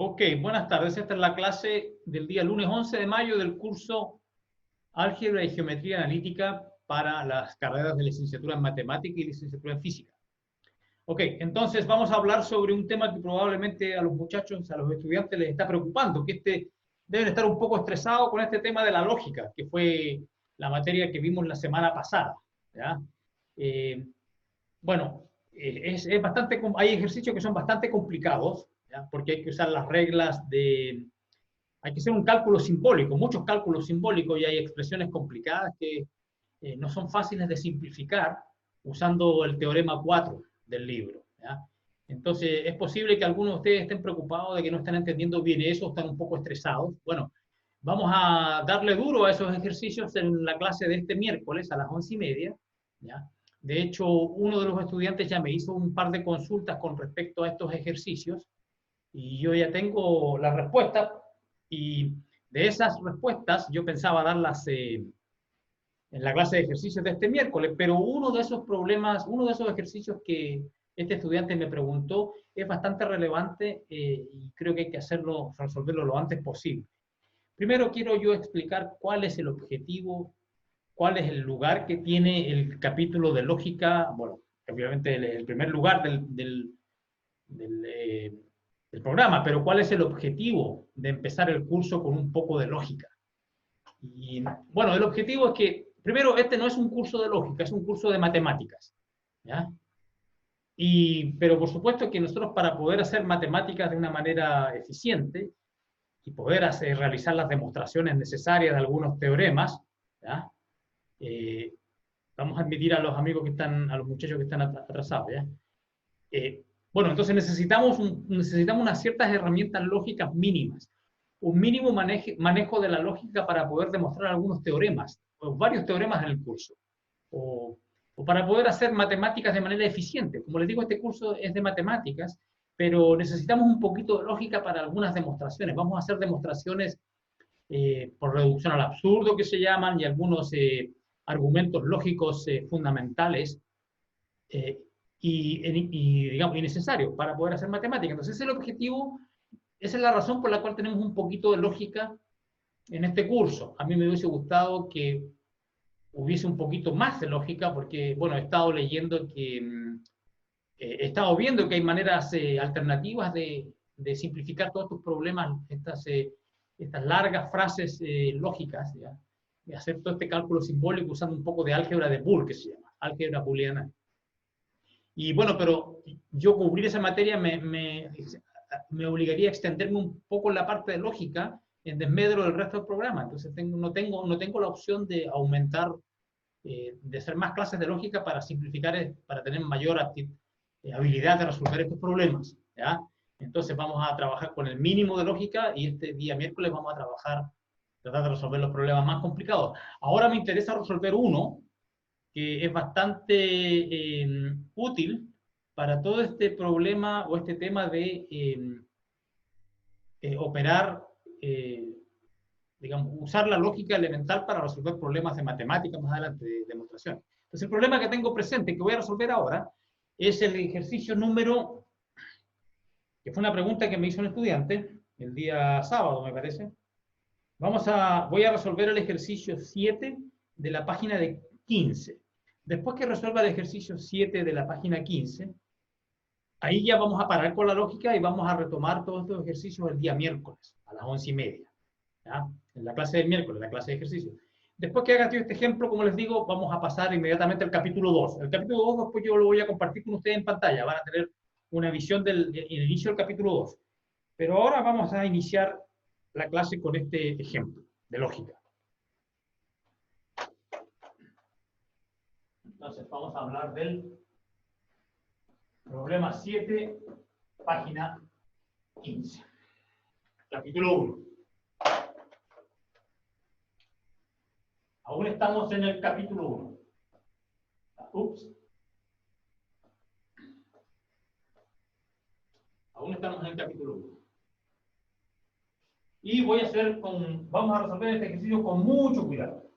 Ok, buenas tardes. Esta es la clase del día lunes 11 de mayo del curso Álgebra y Geometría Analítica para las carreras de licenciatura en Matemática y licenciatura en Física. Ok, entonces vamos a hablar sobre un tema que probablemente a los muchachos, a los estudiantes les está preocupando, que deben estar un poco estresados con este tema de la lógica, que fue la materia que vimos la semana pasada. ¿Ya? Eh, bueno, hay ejercicios que son bastante complicados, ¿ya? Porque hay que usar las reglas hay que hacer un cálculo simbólico, muchos cálculos simbólicos y hay expresiones complicadas que no son fáciles de simplificar usando el teorema 4 del libro, ¿ya? Entonces, es posible que algunos de ustedes estén preocupados de que no están entendiendo bien eso, están un poco estresados. Bueno, vamos a darle duro a esos ejercicios en la clase de este miércoles a las 11:30, ¿ya? De hecho, uno de los estudiantes ya me hizo un par de consultas con respecto a estos ejercicios y yo ya tengo la respuesta y de esas respuestas yo pensaba darlas en la clase de ejercicios de este miércoles, pero uno de esos problemas, uno de esos ejercicios que este estudiante me preguntó es bastante relevante y creo que hay que resolverlo lo antes posible. Primero quiero yo explicar cuál es el objetivo, cuál es el lugar que tiene el capítulo de lógica, bueno, obviamente el primer lugar del, eh, del programa, pero cuál es el objetivo de empezar el curso con un poco de lógica. Y bueno, el objetivo es que, primero, este no es un curso de lógica, es un curso de matemáticas, ¿ya? Pero por supuesto que nosotros para poder hacer matemáticas de una manera eficiente y poder realizar las demostraciones necesarias de algunos teoremas, ¿ya? Eh, vamos a admitir a los amigos que están, a los muchachos que están atrasados, ¿ya? Bueno, entonces necesitamos unas ciertas herramientas lógicas mínimas, un mínimo manejo de la lógica para poder demostrar algunos teoremas, o varios teoremas en el curso, o, o para poder hacer matemáticas de manera eficiente. Como les digo, este curso es de matemáticas, pero necesitamos un poquito de lógica para algunas demostraciones. Vamos a hacer demostraciones por reducción al absurdo que se llaman y algunos argumentos lógicos fundamentales eh, digamos, y necesarios para poder hacer matemáticas. Entonces, ese es el objetivo, esa es la razón por la cual tenemos un poquito de lógica en este curso. A mí me hubiese gustado que hubiese un poquito más de lógica porque, bueno, he estado leyendo he estado viendo que hay maneras alternativas de simplificar todos estos problemas, estas largas frases lógicas, ¿ya? De hacer todo este cálculo simbólico usando un poco de álgebra de Boole, que se llama, álgebra booleana. Y bueno, pero yo cubrir esa materia me obligaría a extenderme un poco en la parte de lógica en desmedro del resto del programa. Entonces no tengo la opción de aumentar, de hacer más clases de lógica para simplificar, para tener mayor habilidad de resolver estos problemas, ¿ya? Entonces vamos a trabajar con el mínimo de lógica y este día miércoles vamos a tratar de resolver los problemas más complicados. Ahora me interesa resolver uno que es bastante útil para todo este problema o este tema de operar, digamos, usar la lógica elemental para resolver problemas de matemáticas más adelante, de demostración. Entonces, el problema que tengo presente, que voy a resolver ahora, es el ejercicio número, que fue una pregunta que me hizo un estudiante el día sábado, me parece. Voy a resolver el ejercicio 7 de la página de 15. Después que resuelva el ejercicio 7 de la página 15, ahí ya vamos a parar con la lógica y vamos a retomar todos estos ejercicios el día miércoles a las 11:30. ¿Ya? En la clase del miércoles, la clase de ejercicio. Después que haga este ejemplo, como les digo, vamos a pasar inmediatamente al capítulo 2. El capítulo 2 después yo lo voy a compartir con ustedes en pantalla. Van a tener una visión del inicio del capítulo 2. Pero ahora vamos a iniciar la clase con este ejemplo de lógica. Entonces vamos a hablar del problema 7, página 15. Capítulo 1. Aún estamos en el capítulo 1. Ups. Aún estamos en el capítulo 1. Y vamos a resolver este ejercicio con mucho cuidado.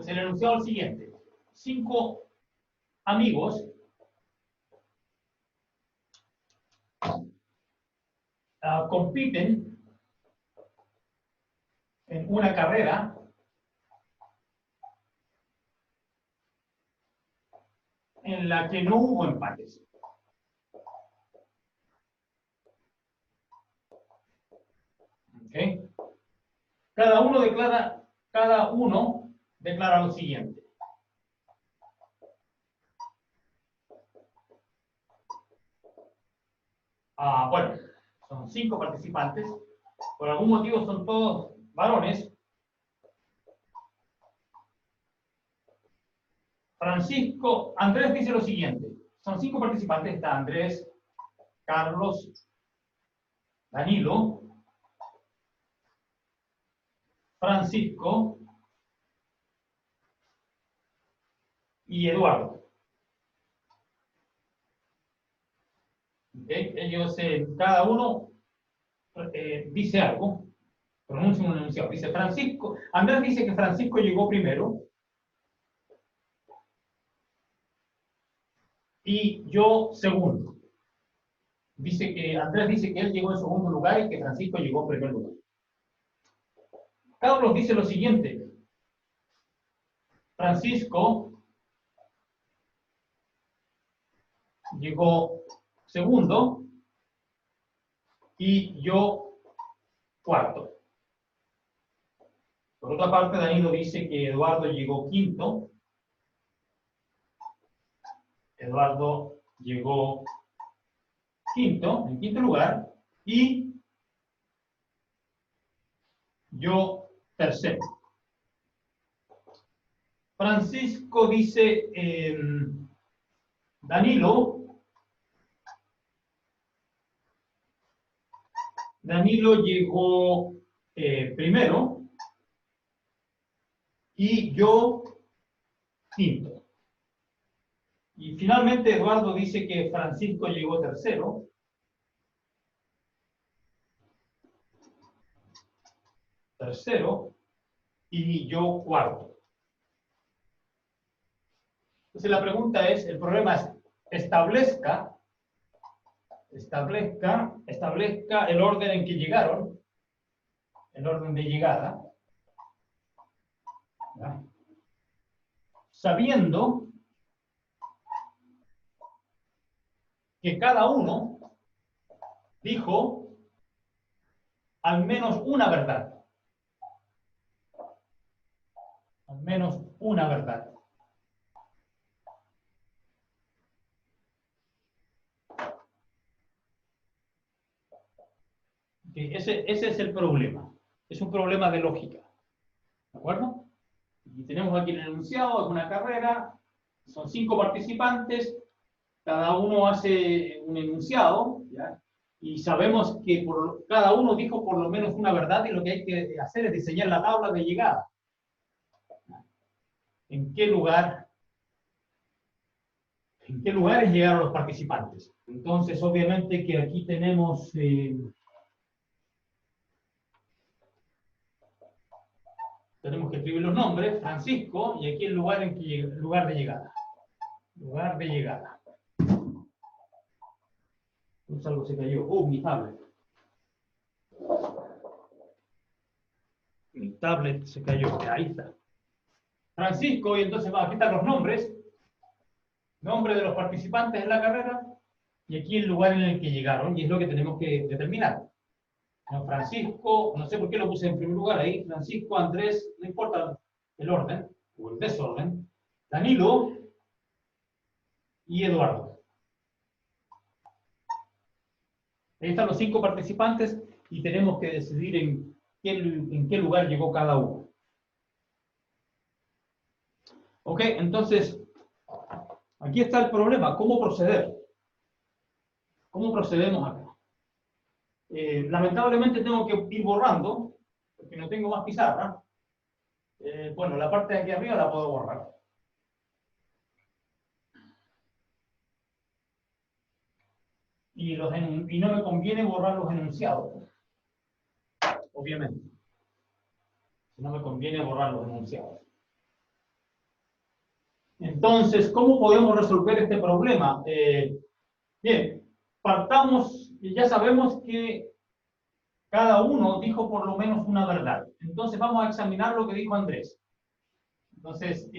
Pues el enunciado es el siguiente. 5 amigos compiten en una carrera en la que no hubo empates. ¿Okay? Cada uno declara lo siguiente. Bueno, son 5 participantes. Por algún motivo son todos varones. Andrés dice lo siguiente. Son 5 participantes. Está Andrés, Carlos, Danilo, Francisco y Eduardo. ¿Okay? Ellos, cada uno dice algo, pronuncia un enunciado. Dice Francisco. Andrés dice que Francisco llegó primero. Y yo segundo. Andrés dice que él llegó en segundo lugar y que Francisco llegó en primer lugar. Carlos dice lo siguiente. Francisco llegó segundo y yo cuarto. Por otra parte, Danilo dice que Eduardo llegó quinto. Eduardo llegó en quinto lugar, y yo tercero. Francisco dice, Danilo llegó primero y yo quinto. Y finalmente Eduardo dice que Francisco llegó tercero. Y yo cuarto. Entonces la pregunta es, el problema es, establezca el orden en que llegaron, el orden de llegada, ¿ya? Sabiendo que cada uno dijo al menos una verdad. Al menos una verdad. Ese es el problema. Es un problema de lógica. ¿De acuerdo? Y tenemos aquí el enunciado, es una carrera, son 5 participantes, cada uno hace un enunciado, ¿ya? Y sabemos que cada uno dijo por lo menos una verdad, y lo que hay que hacer es diseñar la tabla de llegada. ¿En qué lugares llegaron los participantes? Entonces, obviamente que aquí tenemos que escribir los nombres, Francisco, y aquí el lugar de llegada. Lugar de llegada. Algo se cayó. Mi tablet. Mi tablet se cayó. Ahí está. Francisco, y entonces aquí están los nombres. Nombre de los participantes en la carrera, y aquí el lugar en el que llegaron, y es lo que tenemos que determinar. Francisco, no sé por qué lo puse en primer lugar ahí, Francisco, Andrés, no importa el orden, o el desorden, Danilo y Eduardo. Ahí están los 5 participantes, y tenemos que decidir en qué lugar llegó cada uno. Ok, entonces, aquí está el problema, ¿cómo proceder? ¿Cómo procedemos acá? Lamentablemente tengo que ir borrando, porque no tengo más pizarra. Bueno, la parte de aquí arriba la puedo borrar. Y no me conviene borrar los enunciados, obviamente. No me conviene borrar los enunciados. Entonces, ¿cómo podemos resolver este problema? Bien, partamos, y ya sabemos que cada uno dijo por lo menos una verdad. Entonces vamos a examinar lo que dijo Andrés. Entonces,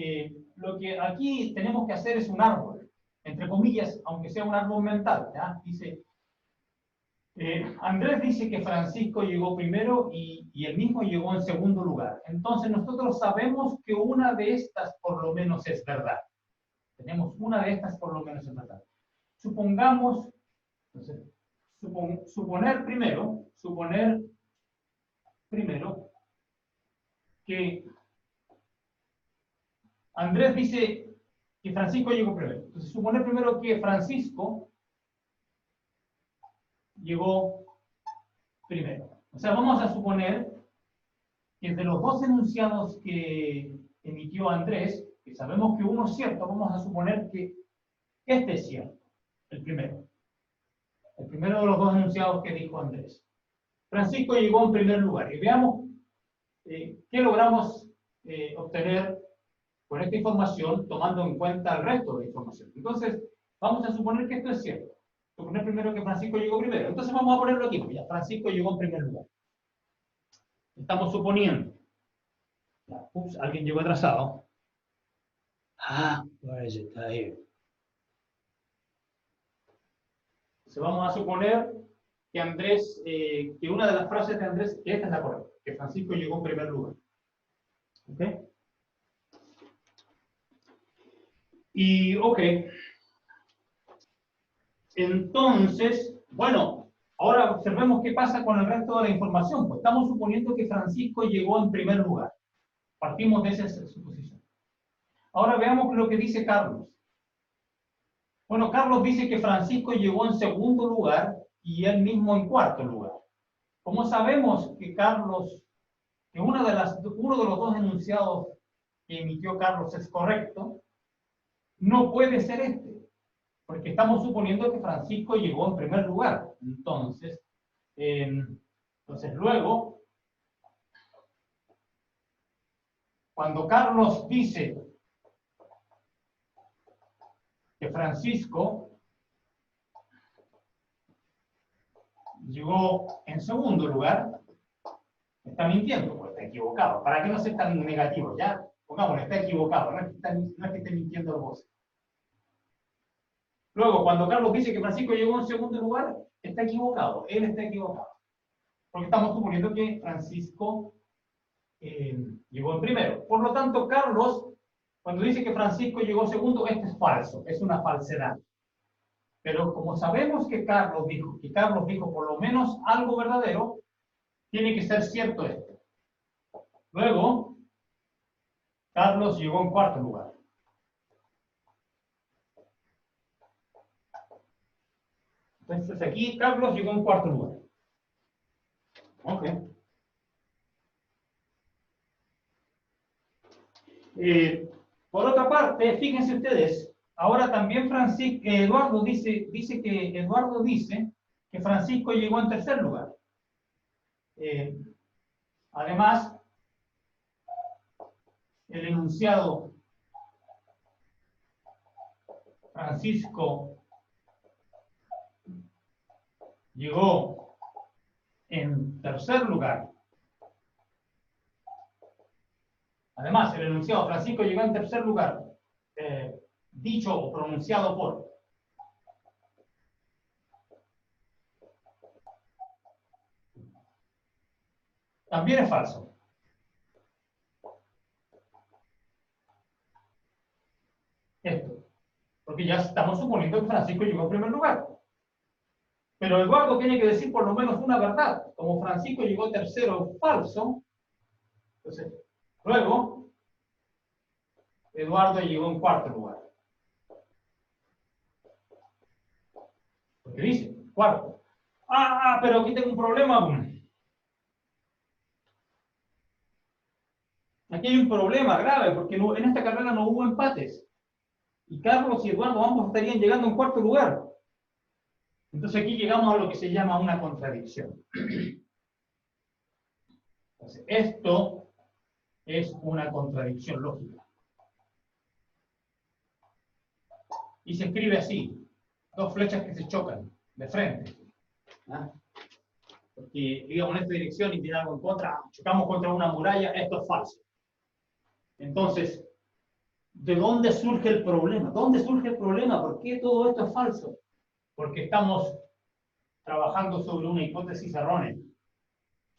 lo que aquí tenemos que hacer es un árbol, entre comillas, aunque sea un árbol mental. ¿Ya? Dice, Andrés dice que Francisco llegó primero y él mismo llegó en segundo lugar. Entonces nosotros sabemos que una de estas por lo menos es verdad. Tenemos una de estas por lo menos es verdad. Supongamos, entonces, suponer primero que Andrés dice que Francisco llegó primero. Entonces, suponer primero que Francisco llegó primero. O sea, vamos a suponer que de los dos enunciados que emitió Andrés, que sabemos que uno es cierto, vamos a suponer que este es cierto, el primero. El primero de los dos enunciados que dijo Andrés. Francisco llegó en primer lugar. Y veamos qué logramos obtener con esta información, tomando en cuenta el resto de información. Entonces, vamos a suponer que esto es cierto. Suponer primero que Francisco llegó primero. Entonces vamos a ponerlo aquí. Ya, Francisco llegó en primer lugar. Estamos suponiendo. Ya, ups, alguien llegó atrasado. Where is it? Here. Entonces vamos a suponer que Andrés, que una de las frases de Andrés, que esta es la correcta, que Francisco llegó en primer lugar. ¿Ok? Y, ok. Entonces, bueno, ahora observemos qué pasa con el resto de la información. Pues estamos suponiendo que Francisco llegó en primer lugar. Partimos de esa suposición. Ahora veamos lo que dice Carlos. Bueno, Carlos dice que Francisco llegó en segundo lugar y él mismo en cuarto lugar. ¿Cómo sabemos que Carlos, que uno de los dos enunciados que emitió Carlos es correcto? No puede ser este, porque estamos suponiendo que Francisco llegó en primer lugar. Entonces luego, cuando Carlos dice que Francisco llegó en segundo lugar, está mintiendo, pues está equivocado. ¿Para qué no ser tan negativo? Ya, pongámoslo, está equivocado, no es que esté mintiendo el voz. Luego, cuando Carlos dice que Francisco llegó en segundo lugar, está equivocado, él está equivocado. Porque estamos suponiendo que Francisco llegó en primero. Por lo tanto, Carlos, cuando dice que Francisco llegó segundo, esto es falso, es una falsedad. Pero como sabemos que Carlos dijo por lo menos algo verdadero, tiene que ser cierto esto. Luego, Carlos llegó en cuarto lugar. Entonces aquí Carlos llegó en cuarto lugar. Ok. Por otra parte, fíjense ustedes, ahora también Eduardo dice que Francisco llegó en tercer lugar. Además, el enunciado Francisco llegó en tercer lugar. Además, el enunciado Francisco llegó en tercer lugar, dicho o pronunciado por. También es falso. Esto. Porque ya estamos suponiendo que Francisco llegó en primer lugar. Pero Eduardo tiene que decir por lo menos una verdad. Como Francisco llegó tercero, falso. Entonces, luego, Eduardo llegó en cuarto lugar. Porque dice, cuarto. Pero aquí tengo un problema. Aquí hay un problema grave, porque en esta carrera no hubo empates. Y Carlos y Eduardo ambos estarían llegando en cuarto lugar. Entonces aquí llegamos a lo que se llama una contradicción. Entonces, esto es una contradicción lógica. Y se escribe así, dos flechas que se chocan de frente. ¿Ah? porque íbamos en esta dirección y tiene algo en contra, chocamos contra una muralla, esto es falso. Entonces, ¿de dónde surge el problema? ¿Dónde surge el problema? ¿Por qué todo esto es falso? Porque estamos trabajando sobre una hipótesis errónea.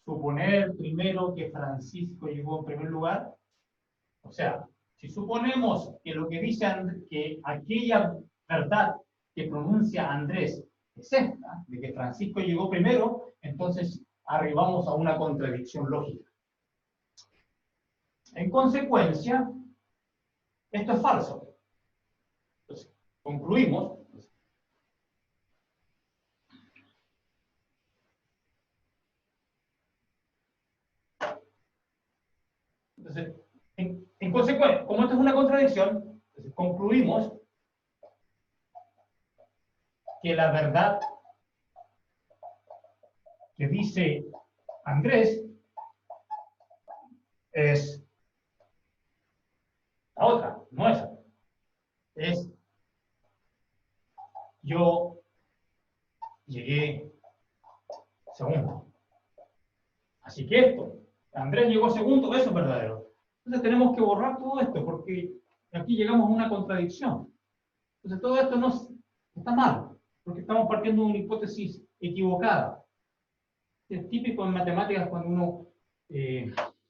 Suponer primero que Francisco llegó en primer lugar. O sea, si suponemos que lo que dice que aquella verdad que pronuncia Andrés es esta, de que Francisco llegó primero, entonces arribamos a una contradicción lógica. En consecuencia, esto es falso. Entonces, concluimos. Entonces, en consecuencia, como esto es una contradicción, entonces concluimos que la verdad que dice Andrés es la otra, no esa. Es yo llegué segundo. Así que esto, Andrés llegó segundo, eso es verdadero. Entonces tenemos que borrar todo esto porque aquí llegamos a una contradicción. Entonces todo esto no está mal, porque estamos partiendo de una hipótesis equivocada. Es típico en matemáticas cuando uno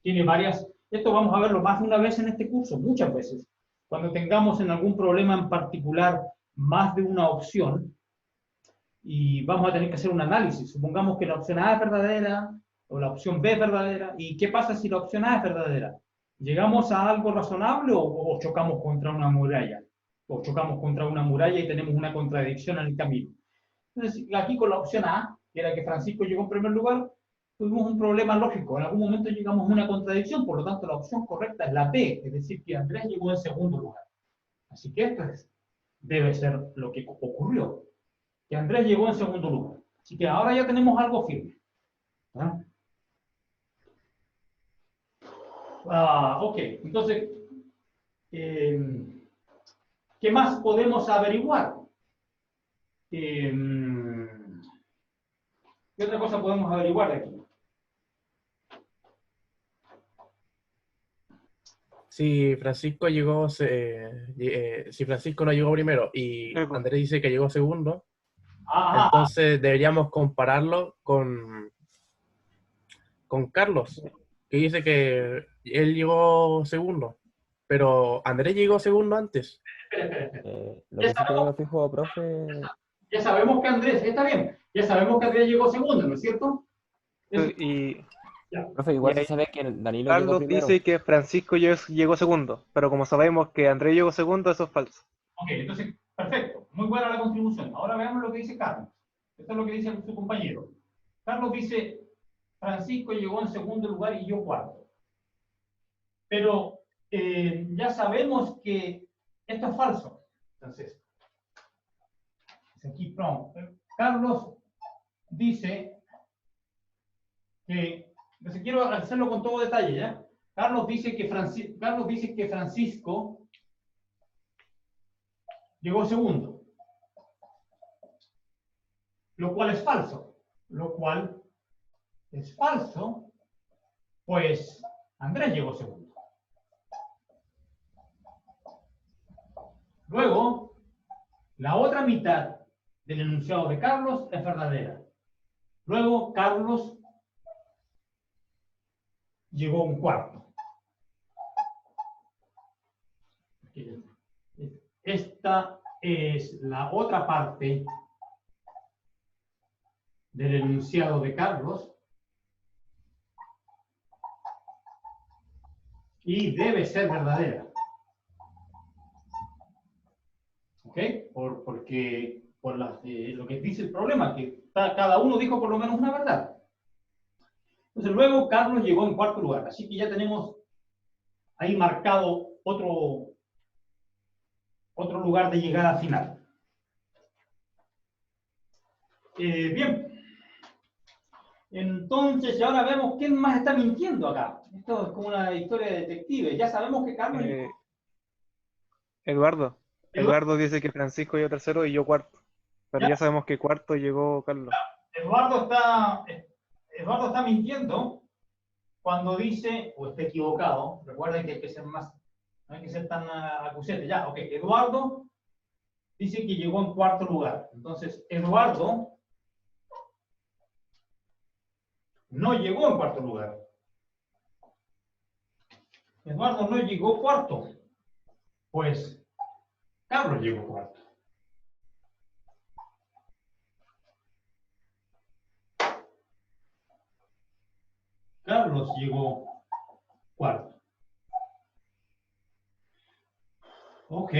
tiene varias. Esto vamos a verlo más de una vez en este curso, muchas veces. Cuando tengamos en algún problema en particular más de una opción y vamos a tener que hacer un análisis. Supongamos que la opción A es verdadera o la opción B es verdadera. ¿Y qué pasa si la opción A es verdadera? ¿Llegamos a algo razonable o chocamos contra una muralla? O chocamos contra una muralla y tenemos una contradicción en el camino. Entonces, aquí con la opción A, que era que Francisco llegó en primer lugar, tuvimos un problema lógico. En algún momento llegamos a una contradicción, por lo tanto la opción correcta es la B, es decir, que Andrés llegó en segundo lugar. Así que esto debe ser lo que ocurrió, que Andrés llegó en segundo lugar. Así que ahora ya tenemos algo firme. Ok, entonces, ¿qué más podemos averiguar? ¿Qué otra cosa podemos averiguar de aquí? Si Francisco llegó, si Francisco no llegó primero y Andrés dice que llegó segundo, entonces deberíamos compararlo con Carlos, que dice que él llegó segundo, pero Andrés llegó segundo antes. Lo que sí creo, fijo, profe. Ya sabemos que Andrés, está bien, ya sabemos que Andrés llegó segundo, ¿no es cierto? Profe, igual se sabe que Danilo llegó Carlos primero. dice que Francisco llegó segundo, pero como sabemos que Andrés llegó segundo, eso es falso. Ok, entonces, perfecto, muy buena la contribución. Ahora veamos lo que dice Carlos. Esto es lo que dice su compañero. Carlos dice, Francisco llegó en segundo lugar y yo cuarto. Pero ya sabemos que esto es falso. Entonces, aquí, Carlos dice que, entonces quiero hacerlo con todo detalle, ¿ya? Carlos dice que Francisco llegó segundo, lo cual es falso. Pues Andrés llegó segundo. Luego, la otra mitad del enunciado de Carlos es verdadera. Luego, Carlos llegó un cuarto. Esta es la otra parte del enunciado de Carlos y debe ser verdadera. ¿Ok? Porque por lo que dice el problema, que cada uno dijo por lo menos una verdad. Entonces luego Carlos llegó en cuarto lugar, así que ya tenemos ahí marcado otro lugar de llegada final. Bien. Entonces, ahora vemos quién más está mintiendo acá. Esto es como una historia de detective. Ya sabemos que Carlos... Eduardo dice que Francisco llegó tercero y yo cuarto. Pero ya sabemos que cuarto llegó Carlos. Eduardo está... Eduardo está mintiendo cuando dice, o está equivocado, recuerden que hay que ser más, no hay que ser tan acusete. Ya, ok, Eduardo dice que llegó en cuarto lugar. Entonces, Eduardo no llegó en cuarto lugar. Eduardo no llegó cuarto. Pues, Carlos llegó cuarto. Carlos llegó cuarto. Ok.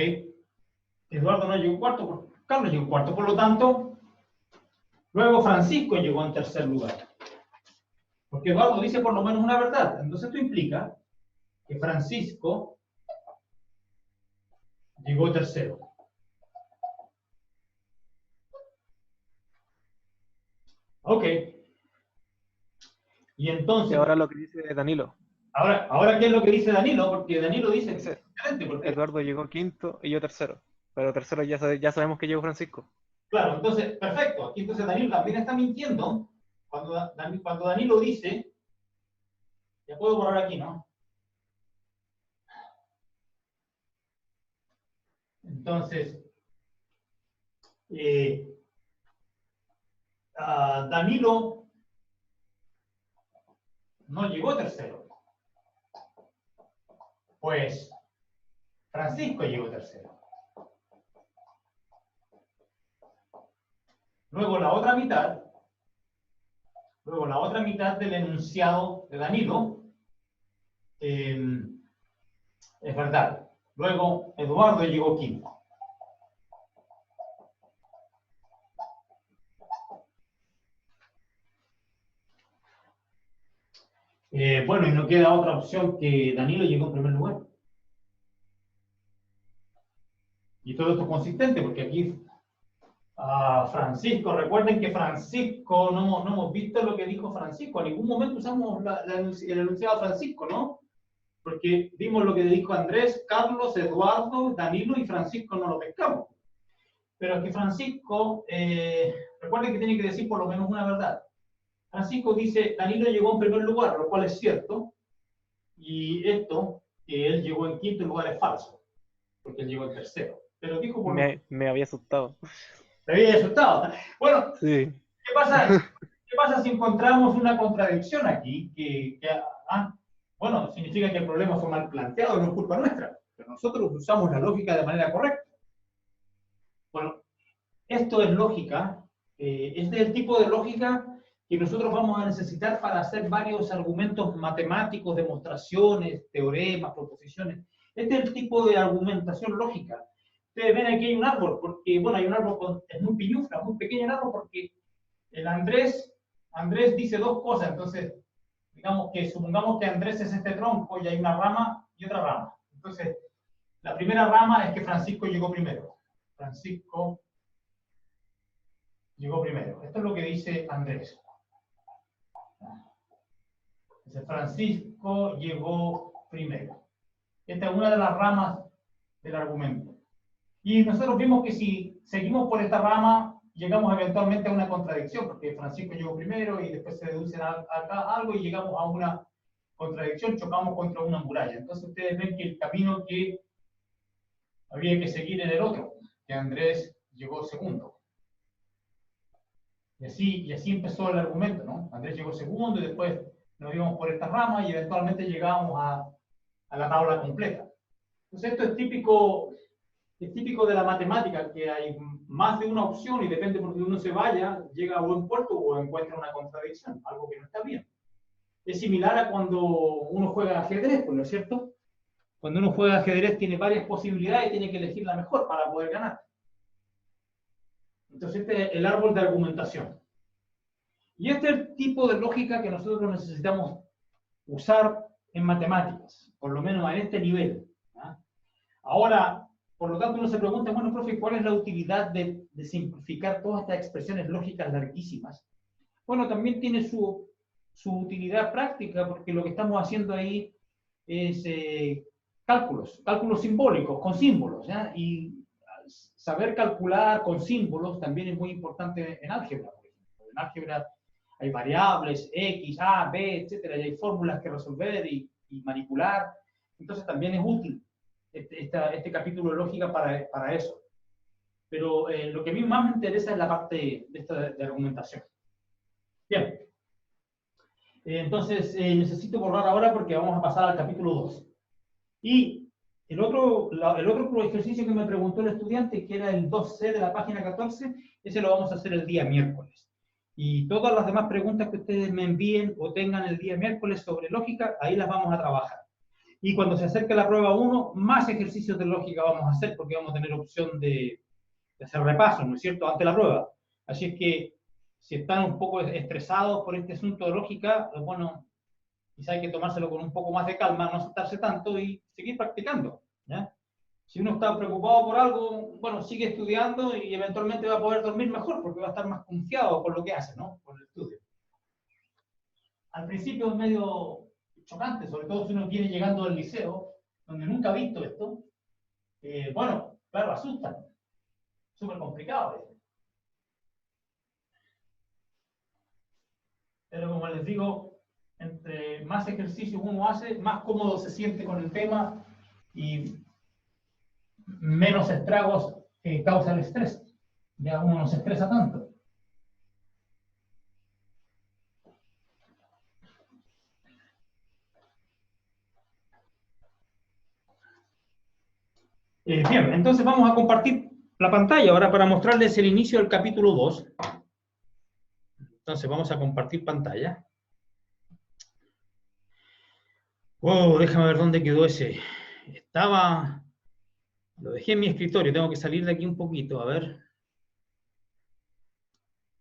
Eduardo no llegó cuarto, Carlos llegó cuarto. Por lo tanto, luego Francisco llegó en tercer lugar. Porque Eduardo dice por lo menos una verdad. Entonces esto implica que Francisco llegó tercero. Ok. Y entonces... Y ahora lo que dice Danilo. Ahora, ¿qué es lo que dice Danilo? Porque Danilo dice... Dice, porque... Eduardo llegó quinto y yo tercero. Pero tercero ya sabemos que llegó Francisco. Claro, entonces, perfecto. Aquí entonces Danilo también está mintiendo. Cuando Danilo dice... Ya puedo borrar aquí, ¿no? Entonces... Danilo no llegó tercero. Pues Francisco llegó tercero. Luego la otra mitad del enunciado de Danilo es verdad. Luego Eduardo llegó quinto. Bueno, y no queda otra opción que Danilo llegó en primer lugar. Y todo esto es consistente, porque aquí Francisco, recuerden que Francisco, no hemos visto lo que dijo Francisco, en ningún momento usamos el enunciado Francisco, ¿no? Porque vimos lo que dijo Andrés, Carlos, Eduardo, Danilo y Francisco no lo pescamos. Pero es que Francisco, recuerden que tiene que decir por lo menos una verdad. Francisco dice, Danilo llegó en primer lugar, lo cual es cierto, y esto, que él llegó en quinto lugar, es falso, porque él llegó en tercero. Pero dijo por me había asustado. Me había asustado. Bueno, sí. ¿Qué pasa si encontramos una contradicción aquí? Bueno, significa que el problema fue mal planteado, no es culpa nuestra, pero nosotros usamos la lógica de manera correcta. Bueno, esto es lógica, este es el tipo de lógica que nosotros vamos a necesitar para hacer varios argumentos matemáticos, demostraciones, teoremas, proposiciones. Este es el tipo de argumentación lógica. Ustedes ven aquí hay un árbol, porque, bueno, hay un árbol, es muy piñufla, muy pequeño el árbol, porque el Andrés dice dos cosas, entonces, supongamos que Andrés es este tronco y hay una rama y otra rama. Entonces, la primera rama es que Francisco llegó primero. Francisco llegó primero. Esto es lo que dice Andrés. Entonces, Francisco llegó primero. Esta es una de las ramas del argumento. Y nosotros vimos que si seguimos por esta rama, llegamos eventualmente a una contradicción, porque Francisco llegó primero y después se deduce acá algo y llegamos a una contradicción, chocamos contra una muralla. Entonces ustedes ven que el camino que había que seguir era el otro, que Andrés llegó segundo. Y así empezó el argumento, ¿no? Andrés llegó segundo y después nos íbamos por esta rama y eventualmente llegábamos a la tabla completa. Entonces esto es típico de la matemática, que hay más de una opción y depende por donde uno se vaya, llega a buen puerto o encuentra una contradicción, algo que no está bien. Es similar a cuando uno juega ajedrez, ¿no es cierto? Cuando uno juega ajedrez tiene varias posibilidades y tiene que elegir la mejor para poder ganar. Entonces este es el árbol de argumentación. Y este es el tipo de lógica que nosotros necesitamos usar en matemáticas, por lo menos a este nivel. ¿Ah? Ahora, por lo tanto, uno se pregunta, bueno, profe, ¿cuál es la utilidad de simplificar todas estas expresiones lógicas larguísimas? Bueno, también tiene su utilidad práctica, porque lo que estamos haciendo ahí es cálculos simbólicos, con símbolos, ¿ya? Y saber calcular con símbolos también es muy importante en álgebra, por ejemplo. En álgebra hay variables, X, A, B, etcétera, y hay fórmulas que resolver y manipular. Entonces también es útil este capítulo de lógica para eso. Pero lo que a mí más me interesa es la parte de argumentación. Bien. Entonces, necesito borrar ahora porque vamos a pasar al capítulo 2. Y el otro ejercicio que me preguntó el estudiante, que era el 2C de la página 14, ese lo vamos a hacer el día miércoles. Y todas las demás preguntas que ustedes me envíen o tengan el día miércoles sobre lógica, ahí las vamos a trabajar. Y cuando se acerque la prueba 1, más ejercicios de lógica vamos a hacer porque vamos a tener opción de hacer repaso, ¿no es cierto?, ante la prueba. Así es que si están un poco estresados por este asunto de lógica, bueno, quizá hay que tomárselo con un poco más de calma, no asustarse tanto y seguir practicando, ¿ya? Si uno está preocupado por algo, bueno, sigue estudiando y eventualmente va a poder dormir mejor porque va a estar más confiado con lo que hace, ¿no?, con el estudio. Al principio es medio chocante, sobre todo si uno viene llegando del liceo, donde nunca ha visto esto. Bueno, claro, asustan. Súper complicado. Pero como les digo, entre más ejercicios uno hace, más cómodo se siente con el tema y menos estragos causa el estrés. Ya uno no se estresa tanto. Bien, entonces vamos a compartir la pantalla ahora para mostrarles el inicio del capítulo 2. Entonces vamos a compartir pantalla. Oh, déjame ver dónde quedó ese. Lo dejé en mi escritorio, tengo que salir de aquí un poquito, a ver.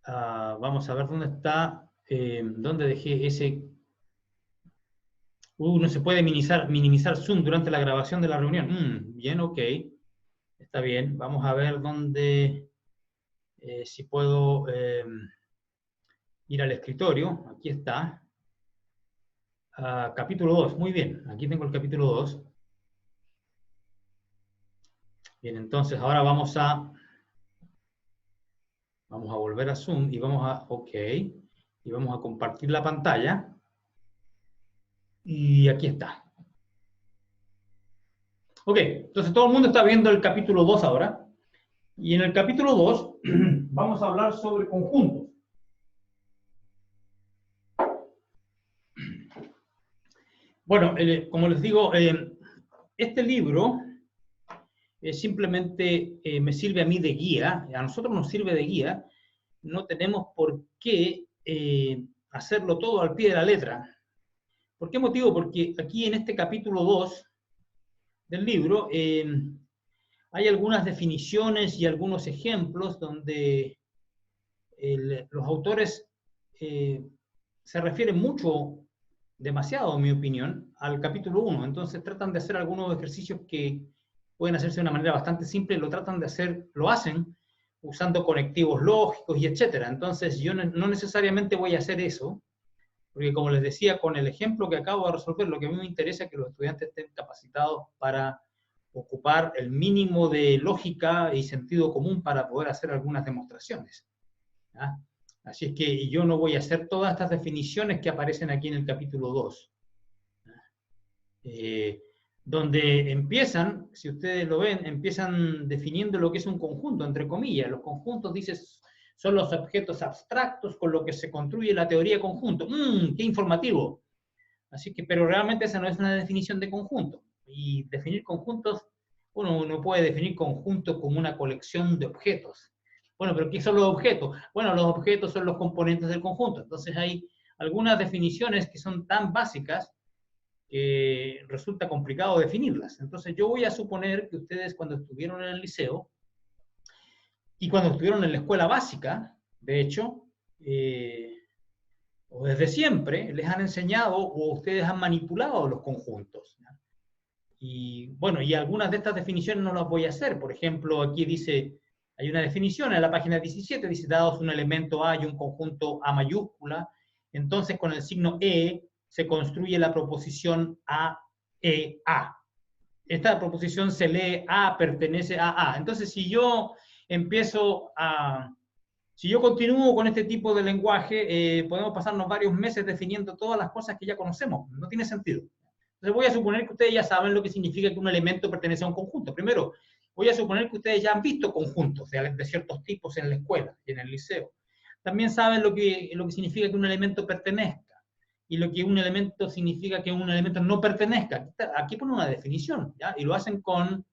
Vamos a ver dónde está, dónde dejé ese. No se puede minimizar Zoom durante la grabación de la reunión. Bien, ok. Está bien. Vamos a ver dónde, si puedo ir al escritorio. Aquí está. Capítulo 2. Muy bien. Aquí tengo el capítulo 2. Bien, entonces ahora vamos a volver a Zoom y ok. Y vamos a compartir la pantalla. Y aquí está. Ok, entonces todo el mundo está viendo el capítulo 2 ahora. Y en el capítulo 2 vamos a hablar sobre conjuntos. Bueno, como les digo, este libro simplemente me sirve a mí de guía. A nosotros nos sirve de guía. No tenemos por qué hacerlo todo al pie de la letra. ¿Por qué motivo? Porque aquí en este capítulo 2 del libro hay algunas definiciones y algunos ejemplos donde los autores se refieren demasiado, en mi opinión, al capítulo 1. Entonces tratan de hacer algunos ejercicios que pueden hacerse de una manera bastante simple, lo hacen usando conectivos lógicos y etcétera. Entonces yo no necesariamente voy a hacer eso, porque como les decía, con el ejemplo que acabo de resolver, lo que a mí me interesa es que los estudiantes estén capacitados para ocupar el mínimo de lógica y sentido común para poder hacer algunas demostraciones. ¿Ya? Así es que yo no voy a hacer todas estas definiciones que aparecen aquí en el capítulo 2. Donde empiezan, si ustedes lo ven, empiezan definiendo lo que es un conjunto, entre comillas. Los conjuntos, dices, son los objetos abstractos con lo que se construye la teoría de conjunto. ¡Qué informativo! Así que, pero realmente esa no es una definición de conjunto. Y definir conjuntos, uno puede definir conjuntos como una colección de objetos. Bueno, pero ¿qué son los objetos? Bueno, los objetos son los componentes del conjunto. Entonces hay algunas definiciones que son tan básicas que resulta complicado definirlas. Entonces yo voy a suponer que ustedes cuando estuvieron en el liceo y cuando estuvieron en la escuela básica, de hecho, o desde siempre, les han enseñado o ustedes han manipulado los conjuntos. ¿Ya? Y bueno, y algunas de estas definiciones no las voy a hacer. Por ejemplo, aquí dice, hay una definición en la página 17, dice, dados un elemento A y un conjunto A mayúscula, entonces con el signo E se construye la proposición A-E-A. Esta proposición se lee A pertenece a A. Entonces, si yo empiezo a Si yo continúo con este tipo de lenguaje, podemos pasarnos varios meses definiendo todas las cosas que ya conocemos. No tiene sentido. Entonces voy a suponer que ustedes ya saben lo que significa que un elemento pertenece a un conjunto. Primero, voy a suponer que ustedes ya han visto conjuntos de ciertos tipos en la escuela y en el liceo. También saben lo que significa que un elemento pertenezca y lo que un elemento significa que un elemento no pertenezca. Aquí pone una definición, ¿ya? Y lo hacen con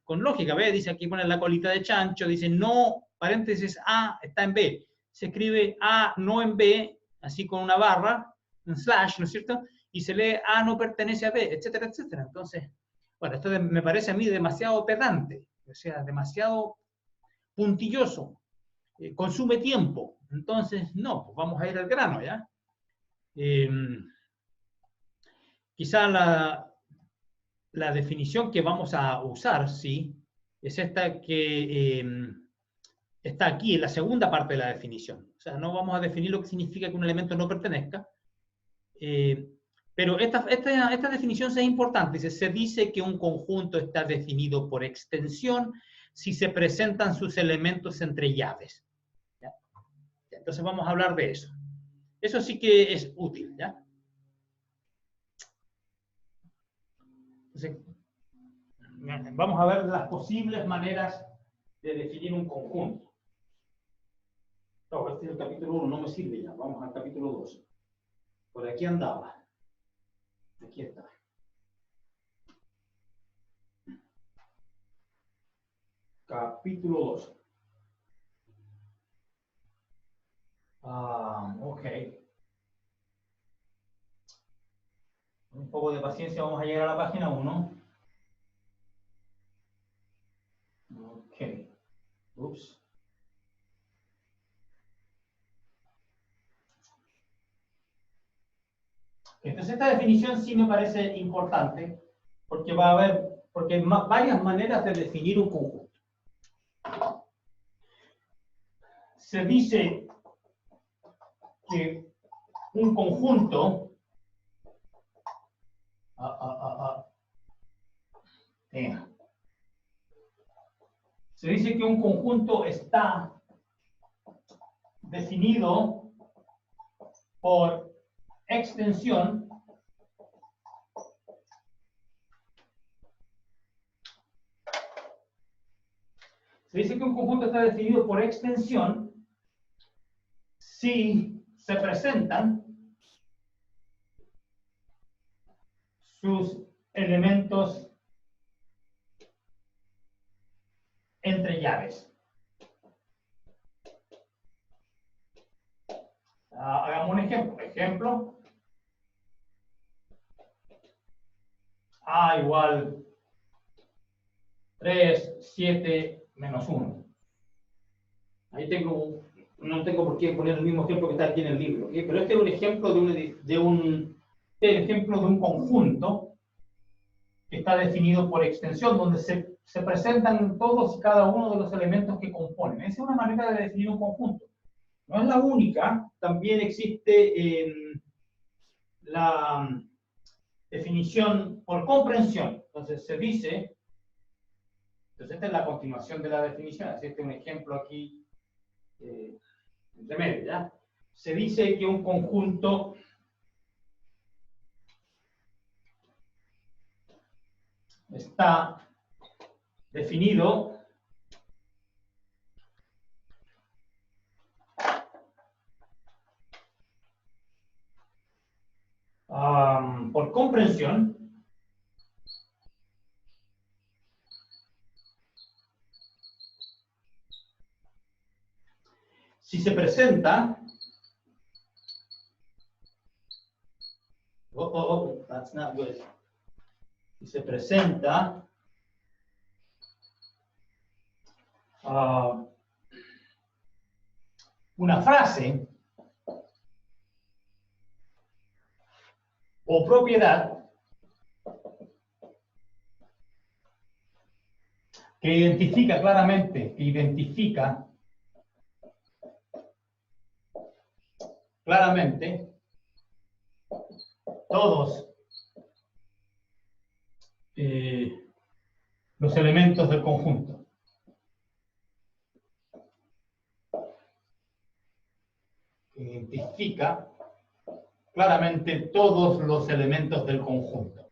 lógica, ¿ve? Dice aquí pone la colita de chancho, dice no, paréntesis A está en B. Se escribe A no en B, así con una barra, un slash, ¿no es cierto? Y se lee A no pertenece a B, etcétera, etcétera. Entonces, bueno, esto me parece a mí demasiado pedante, o sea, demasiado puntilloso, consume tiempo. Entonces, no, pues vamos a ir al grano, ¿ya? Quizá la definición que vamos a usar, sí, es esta que está aquí, en la segunda parte de la definición. O sea, no vamos a definir lo que significa que un elemento no pertenezca, pero esta definición es importante. Se dice que un conjunto está definido por extensión si se presentan sus elementos entre llaves. ¿Ya? Entonces vamos a hablar de eso. Eso sí que es útil, ¿ya? Entonces, vamos a ver las posibles maneras de definir un conjunto. No, este es el capítulo 1, no me sirve ya. Vamos al capítulo 2. Por aquí andaba. Aquí está. Capítulo 2. Ok. Un poco de paciencia, vamos a llegar a la página 1. Ok. Ups. Entonces esta definición sí me parece importante porque va a haber varias maneras de definir un conjunto. Se dice que un conjunto se dice que un conjunto está definido por extensión si se presentan sus elementos entre llaves. Hagamos un ejemplo. A igual 3, 7, menos 1. Ahí no tengo por qué poner el mismo ejemplo que está aquí en el libro, ¿okay? Pero este es un ejemplo de un conjunto que está definido por extensión, donde se presentan todos y cada uno de los elementos que componen. Esa es una manera de definir un conjunto. No es la única, también existe la definición por comprensión. Entonces se dice, entonces esta es la continuación de la definición, así este es un ejemplo aquí entre medio, ¿ya? Se dice que un conjunto está definido por comprensión si se presenta that's not good. Si se presenta una frase o propiedad que identifica claramente todos los elementos del conjunto. que identifica claramente todos los elementos del conjunto.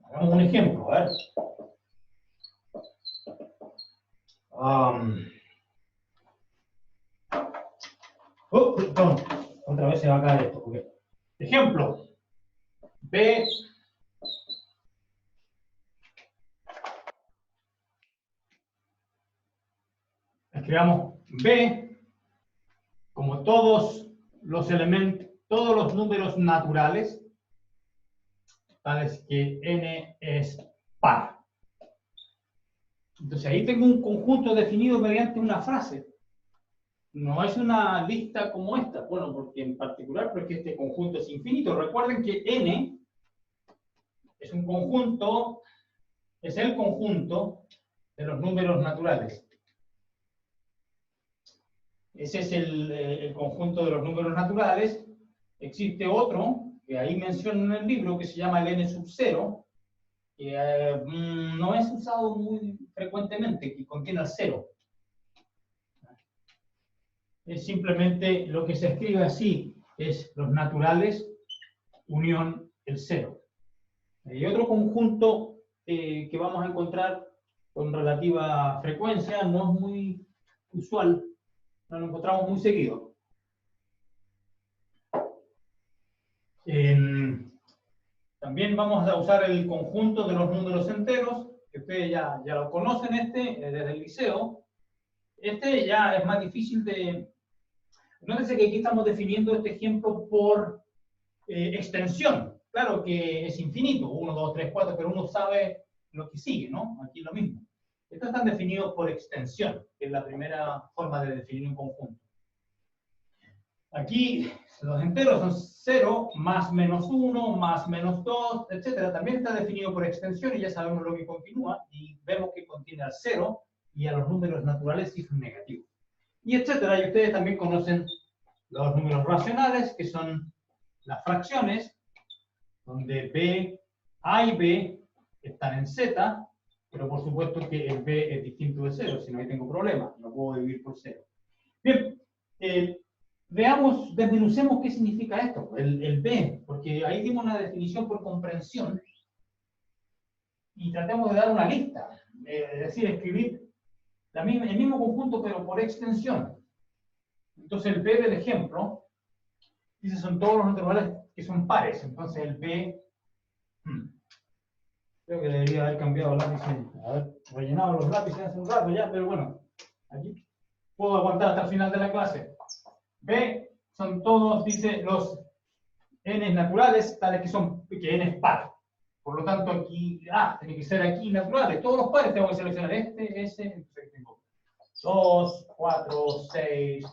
Hagamos un ejemplo, a ver. Perdón, otra vez se va a caer esto. Okay. Ejemplo, B. Escribamos B como todos los elementos, todos los números naturales, tales que n es par. Entonces ahí tengo un conjunto definido mediante una frase. No es una lista como esta, bueno, porque en particular porque este conjunto es infinito. Recuerden que n es un conjunto, es el conjunto de los números naturales. Ese es el conjunto de los números naturales. Existe otro, que ahí menciono en el libro, que se llama el n sub 0, que no es usado muy frecuentemente, que contiene el 0. Es simplemente lo que se escribe así, es los naturales unión el 0. Hay otro conjunto que vamos a encontrar con relativa frecuencia, no es muy usual, no lo encontramos muy seguido. También vamos a usar el conjunto de los números enteros, que ustedes ya lo conocen desde el liceo. Este ya es más difícil de... Nótense que aquí estamos definiendo este ejemplo por extensión. Claro que es infinito, 1, 2, 3, 4, pero uno sabe lo que sigue, ¿no? Aquí es lo mismo. Estos están definidos por extensión, que es la primera forma de definir un conjunto. Aquí los enteros son 0, más menos 1, más menos 2, etc. También está definido por extensión y ya sabemos lo que continúa y vemos que contiene al 0 y a los números naturales si son negativos. Y etcétera. Y ustedes también conocen los números racionales, que son las fracciones, donde B, A y B están en Z, pero por supuesto que el B es distinto de 0, si no ahí tengo problema, no puedo dividir por 0. Bien, veamos, desmenucemos qué significa esto, el B, porque ahí dimos una definición por comprensión, y tratemos de dar una lista, es decir, escribir el mismo conjunto pero por extensión. Entonces el B del ejemplo, dice son todos los naturales que son pares, entonces el B, creo que debería haber cambiado el lápiz, haber rellenado los lápices hace un rato ya, pero bueno, aquí puedo aguantar hasta el final de la clase. B son todos, dice, los n naturales, tales que n es par. Por lo tanto, aquí, tiene que ser aquí naturales. Todos los pares tengo que seleccionar ese, entonces tengo 2, 4, 6,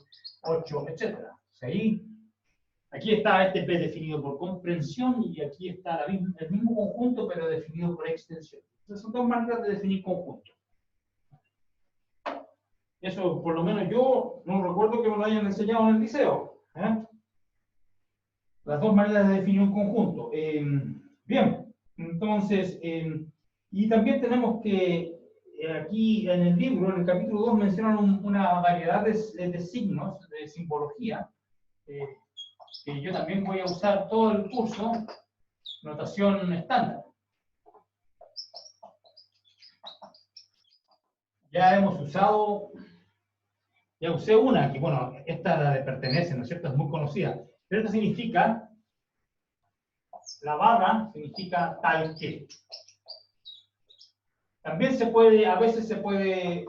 8, etc. ¿Sí? Aquí está este B definido por comprensión y aquí está el mismo conjunto, pero definido por extensión. Entonces, son dos maneras de definir conjuntos. Eso, por lo menos yo no recuerdo que me lo hayan enseñado en el liceo. Las dos maneras de definir un conjunto. Bien, entonces, y también tenemos que aquí en el libro, en el capítulo 2, mencionan una variedad de signos, de simbología, que yo también voy a usar todo el curso, notación estándar. Ya usé una, que bueno, esta es la de pertenece, ¿no es cierto? Es muy conocida. Pero esto significa, la barra significa tal que. También a veces se puede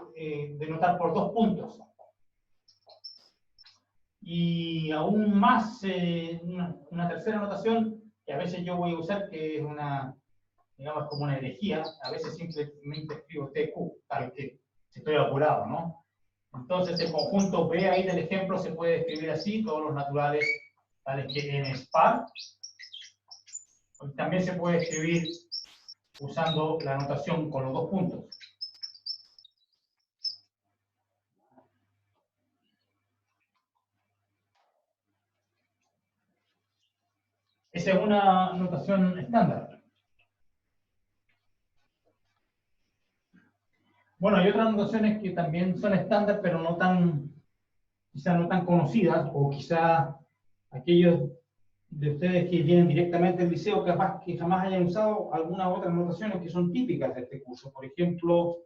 denotar por 2 puntos. Y aún más, una tercera notación, que a veces yo voy a usar, que es digamos, como una herejía, a veces simplemente escribo TQ, tal que, si estoy apurado, ¿no? Entonces el conjunto B ahí del ejemplo se puede escribir así, todos los naturales, tales que n es par. También se puede escribir usando la notación con los 2 puntos. Esa es una notación estándar. Bueno, hay otras notaciones que también son estándar, pero no tan quizá no tan conocidas, o quizá aquellos de ustedes que vienen directamente del liceo capaz que jamás hayan usado algunas otras notaciones que son típicas de este curso. Por ejemplo,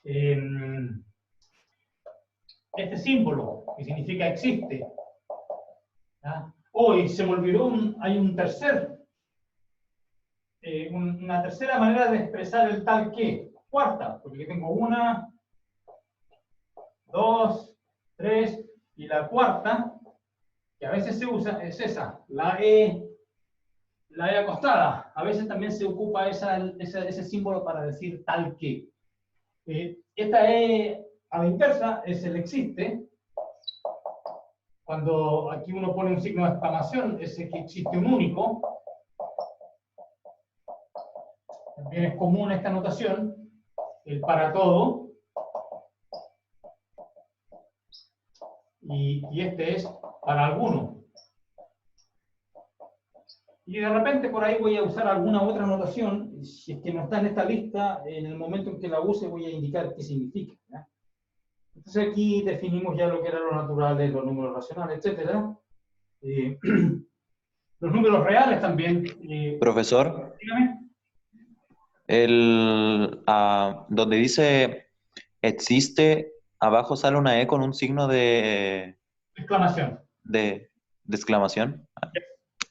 este símbolo, que significa existe. ¿Ya? Hoy se me olvidó, hay un una tercera manera de expresar el tal que. Cuarta, porque aquí tengo 1, 2, 3, y la cuarta, que a veces se usa, es esa, la E acostada. A veces también se ocupa ese símbolo para decir tal que. Esta E a la inversa es el existe. Cuando aquí uno pone un signo de exclamación, es que existe un único. También es común esta notación, el para todo. Y este es para alguno. Y de repente por ahí voy a usar alguna otra notación. Si es que no está en esta lista, en el momento en que la use voy a indicar qué significa, ¿ya? Entonces aquí definimos ya lo que eran los naturales, los números racionales, etc. Los números reales también. Profesor, Dígame. donde dice existe, abajo sale una E con un signo de Exclamación. exclamación.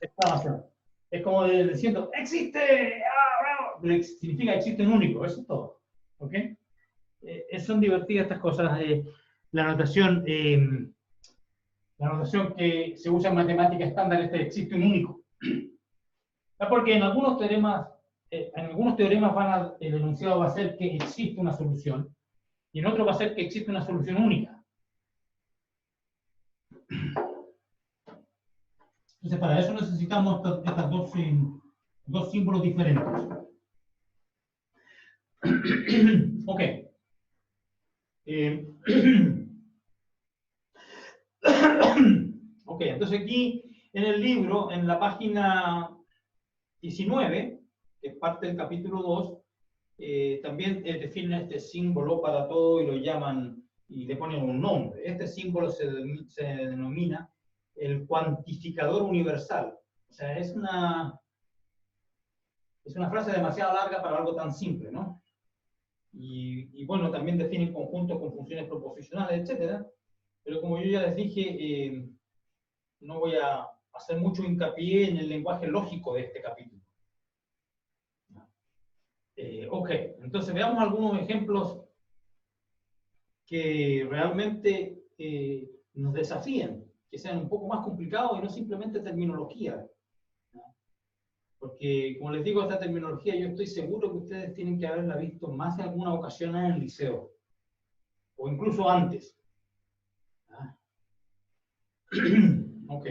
Exclamación. Es como diciendo, ¡existe! ¡Ah, bravo! Significa existe un único, eso es todo. ¿Ok? Son divertidas estas cosas. La notación que se usa en matemática estándar es existe un único. Porque en algunos teoremas el enunciado va a ser que existe una solución, y en otro va a ser que existe una solución única. Entonces, para eso necesitamos estas dos símbolos diferentes. Ok. Ok, entonces aquí en el libro, en la página 19, que es parte del capítulo 2, también definen este símbolo para todo y lo llaman, y le ponen un nombre. Este símbolo se denomina el cuantificador universal. O sea, es una frase demasiado larga para algo tan simple, ¿no? Y bueno, también definen conjuntos con funciones proposicionales, etc. Pero como yo ya les dije, no voy a hacer mucho hincapié en el lenguaje lógico de este capítulo. Ok, entonces veamos algunos ejemplos que realmente nos desafían, que sean un poco más complicados y no simplemente terminología. Porque, como les digo, esta terminología yo estoy seguro que ustedes tienen que haberla visto más de alguna ocasión en el liceo, o incluso antes. Ok.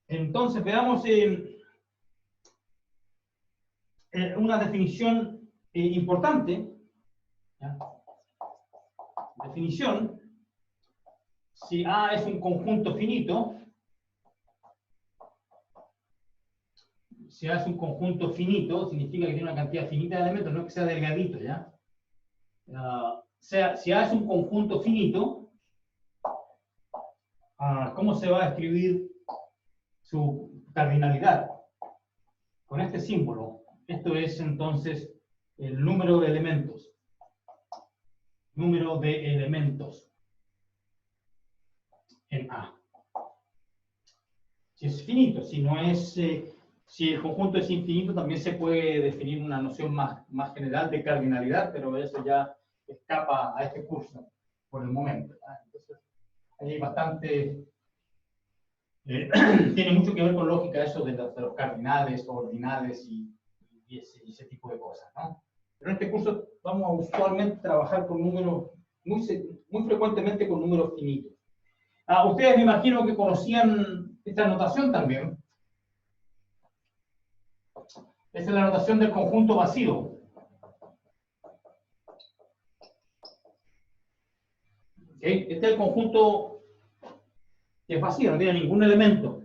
Entonces, veamos una definición importante. ¿Ya? Definición. Si A es un conjunto finito, si A es un conjunto finito, significa que tiene una cantidad finita de elementos, no que sea delgadito, ¿ya? Si A es un conjunto finito, ¿cómo se va a escribir su cardinalidad? Con este símbolo. Esto es entonces el número de elementos. Número de elementos en A. Si es finito, si no es, si el conjunto es infinito, también se puede definir una noción más general de cardinalidad, pero eso ya escapa a este curso por el momento. Entonces, hay bastante, tiene mucho que ver con lógica eso de los cardinales, ordinales y ese tipo de cosas, ¿no? Pero en este curso vamos a usualmente trabajar con números, muy frecuentemente con números finitos. Ustedes me imagino que conocían esta notación también. Esta es la notación del conjunto vacío. ¿Okay? Este es el conjunto que es vacío, no tiene ningún elemento.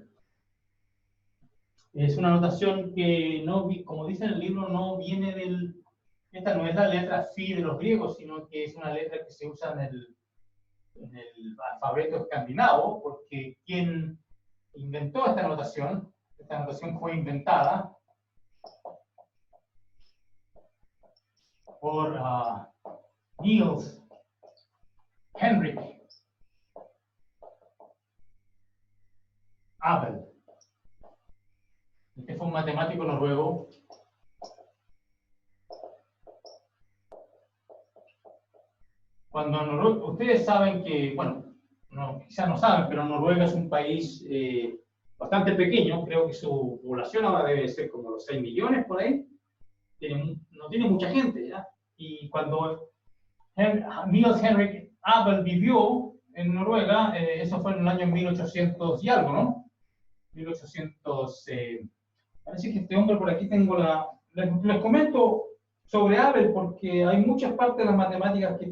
Es una notación que, no, como dice en el libro, no viene del... Esta no es la letra phi de los griegos, sino que es una letra que se usa en el alfabeto escandinavo, porque quien inventó esta notación fue inventada por Niels Henrik Abel. Este fue un matemático noruego cuando ustedes saben que, bueno, quizás no saben, pero Noruega es un país bastante pequeño, creo que su población ahora debe ser como los 6 millones por ahí, no tiene mucha gente, ¿ya? Y cuando Niels Henrik Abel vivió en Noruega, eso fue en el año 1800 y algo, ¿no? 1800, parece que este hombre por aquí tengo les comento sobre Abel porque hay muchas partes de las matemáticas que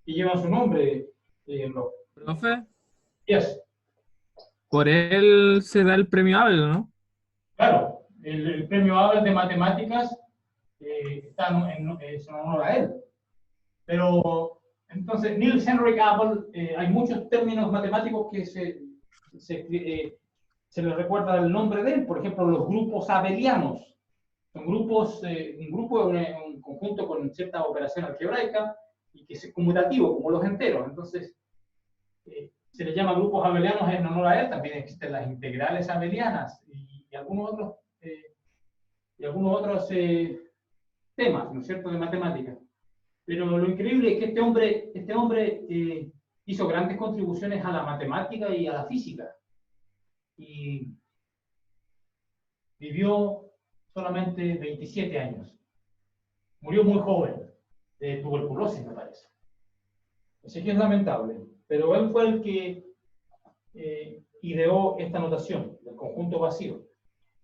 llevan su nombre. Profe, Yes. por él se da el premio Abel, ¿no? Claro, el premio Abel de matemáticas es en honor a él. Pero, entonces, Niels Henrik Abel, hay muchos términos matemáticos que se les recuerda el nombre de él. Por ejemplo, los grupos abelianos. Son grupos, un grupo es un conjunto con cierta operación algebraica y que es conmutativo, como los enteros. Entonces, se les llama grupos abelianos en honor a él. También existen las integrales abelianas y algunos otros temas, ¿no es cierto?, de matemáticas. Pero lo increíble es que este hombre hizo grandes contribuciones a la matemática y a la física. Y vivió solamente 27 años. Murió muy joven, de tuberculosis, me parece. Así que es lamentable. Pero él fue el que ideó esta notación del conjunto vacío.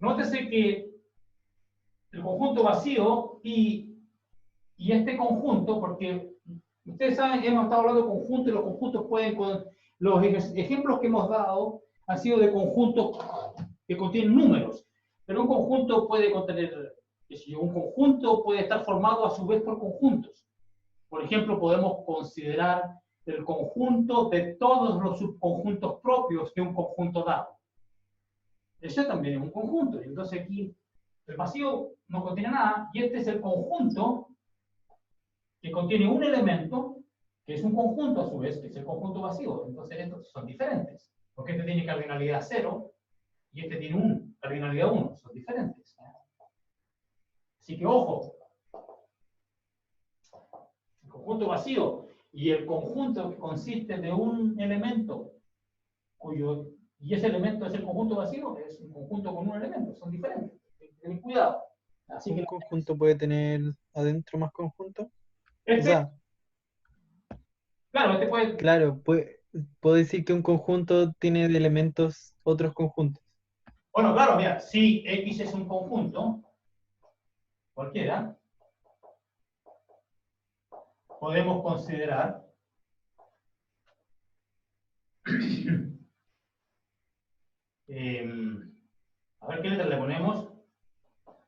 Nótese que el conjunto vacío y este conjunto, porque ustedes saben que hemos estado hablando de conjuntos y los conjuntos los ejemplos que hemos dado han sido de conjuntos que contienen números, pero un conjunto puede contener, un conjunto puede estar formado a su vez por conjuntos. Por ejemplo, podemos considerar el conjunto de todos los subconjuntos propios de un conjunto dado. Eso también es un conjunto. Entonces aquí el vacío no contiene nada y este es el conjunto que contiene un elemento que es un conjunto a su vez, que es el conjunto vacío. Entonces estos son diferentes, porque este tiene cardinalidad 0 y este tiene cardinalidad 1, son diferentes. Así que ojo, el conjunto vacío y el conjunto que consiste de un elemento y ese elemento es el conjunto vacío, es un conjunto con un elemento, son diferentes. Ten cuidado. Así que ¿Un conjunto puede tener adentro más conjuntos? O sea, claro, puede... Claro, puedo decir que un conjunto tiene de elementos otros conjuntos. Bueno, claro, mira, si X es un conjunto, cualquiera, podemos considerar a ver qué letra le ponemos.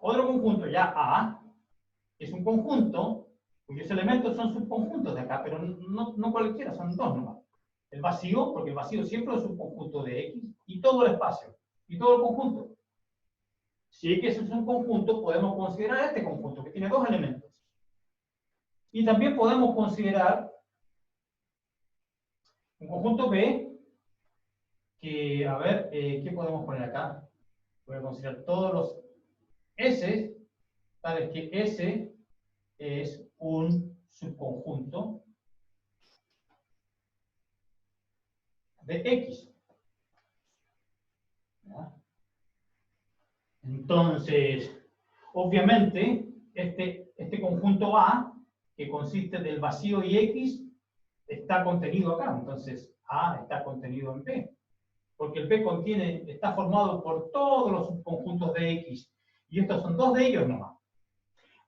Otro conjunto ya A es un conjunto cuyos elementos son subconjuntos de acá, pero no cualquiera, son dos nomás. El vacío, porque el vacío siempre es un conjunto de X, y todo el espacio, y todo el conjunto. Si X es un conjunto, podemos considerar este conjunto, que tiene dos elementos. Y también podemos considerar un conjunto B, que, a ver, ¿qué podemos poner acá? Voy a considerar todos los S, tales que S es un subconjunto de X. ¿Ya? Entonces, obviamente, este conjunto A, que consiste del vacío y X, está contenido acá. Entonces, A está contenido en B. Porque el B está formado por todos los subconjuntos de X. Y estos son dos de ellos nomás.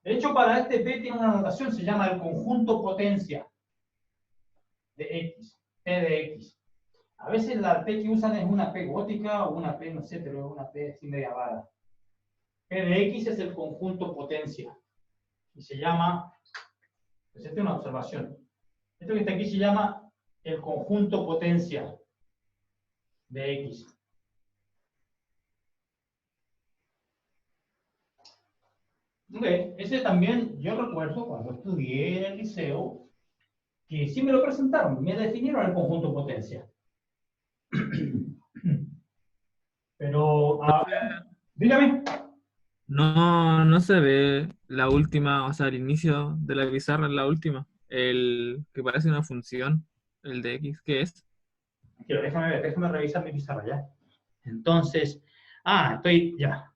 De hecho, para este B tiene una notación, se llama el conjunto potencia de X, P de X. A veces la P que usan es una P gótica o una P, no sé, pero es una P así media rara. P de X es el conjunto potencia. Y se llama, pues esta es una observación. Esto que está aquí se llama el conjunto potencia de X. Ok, ese también yo recuerdo cuando estudié en el liceo, que sí me lo presentaron, me definieron el conjunto potencia. Pero, dígame. No se ve la última, o sea, el inicio de la pizarra en la última. El que parece una función, el de X, ¿qué es? Quiero, déjame revisar mi pizarra ya. Entonces, estoy ya.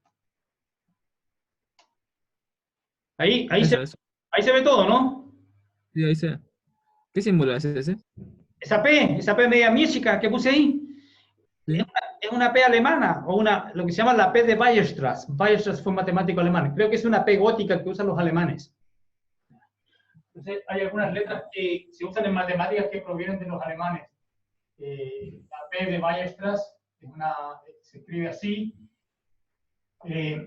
Ahí Eso. ahí se ve todo, ¿no? Sí, ahí se. ¿Qué símbolo es ese? Esa P media mística que puse ahí, Sí. es una P alemana, o lo que se llama la P de Weierstrass. Weierstrass fue un matemático alemán. Creo que es una P gótica que usan los alemanes. Entonces, hay algunas letras que se usan en matemáticas que provienen de los alemanes. La P de Weierstrass se escribe así. ¿Qué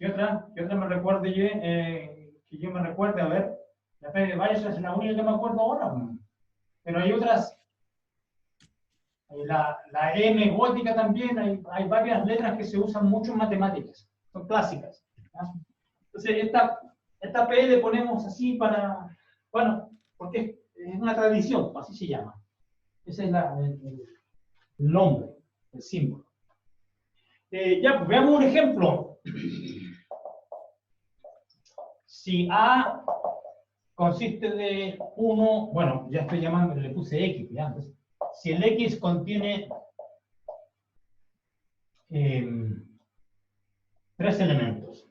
otra me recuerde que yo me recuerde? A ver, la P de Weierstrass es la única que me acuerdo ahora. Pero hay otras. La M gótica también, hay varias letras que se usan mucho en matemáticas, son clásicas. ¿No? Entonces, esta P le ponemos así bueno, porque es una tradición, así se llama. Ese es el nombre, el símbolo. Ya, pues veamos un ejemplo. Si A consiste de 1, bueno, ya estoy llamando, le puse X, ya, entonces, si el X contiene 3 elementos.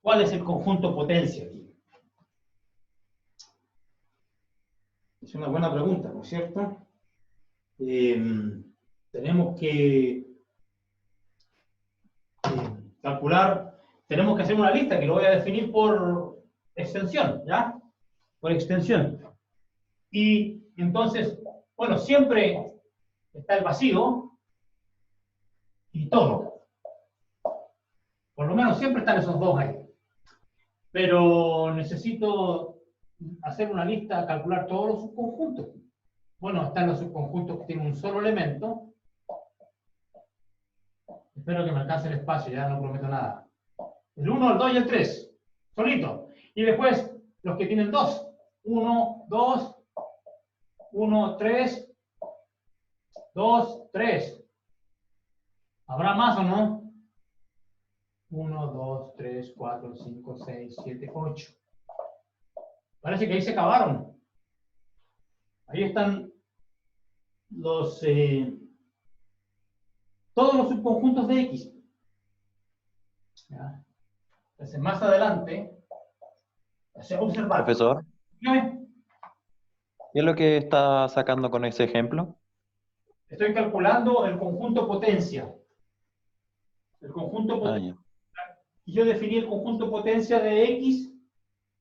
¿Cuál es el conjunto potencia aquí? Es una buena pregunta, ¿no es cierto? Tenemos que calcular, tenemos que hacer una lista que lo voy a definir por extensión, ¿ya? Por extensión. Y entonces, bueno, siempre está el vacío y todo. Por lo menos siempre están esos dos ahí. Pero necesito hacer una lista, calcular todos los subconjuntos. Bueno, están los subconjuntos que tienen un solo elemento. Espero que me alcance el espacio, ya no prometo nada. El 1, el 2 y el 3, solito. Y después los que tienen 2. 1, 2, 1, 3, 2, 3. ¿Habrá más o no? 1, 2, 3, 4, 5, 6, 7, 8. Parece que ahí se acabaron. Ahí están todos los subconjuntos de X. ¿Ya? Entonces, más adelante, observar. Profesor, Dígame. ¿qué es lo que está sacando con ese ejemplo? Estoy calculando el conjunto potencia. El conjunto potencia. Y yo definí el conjunto potencia de X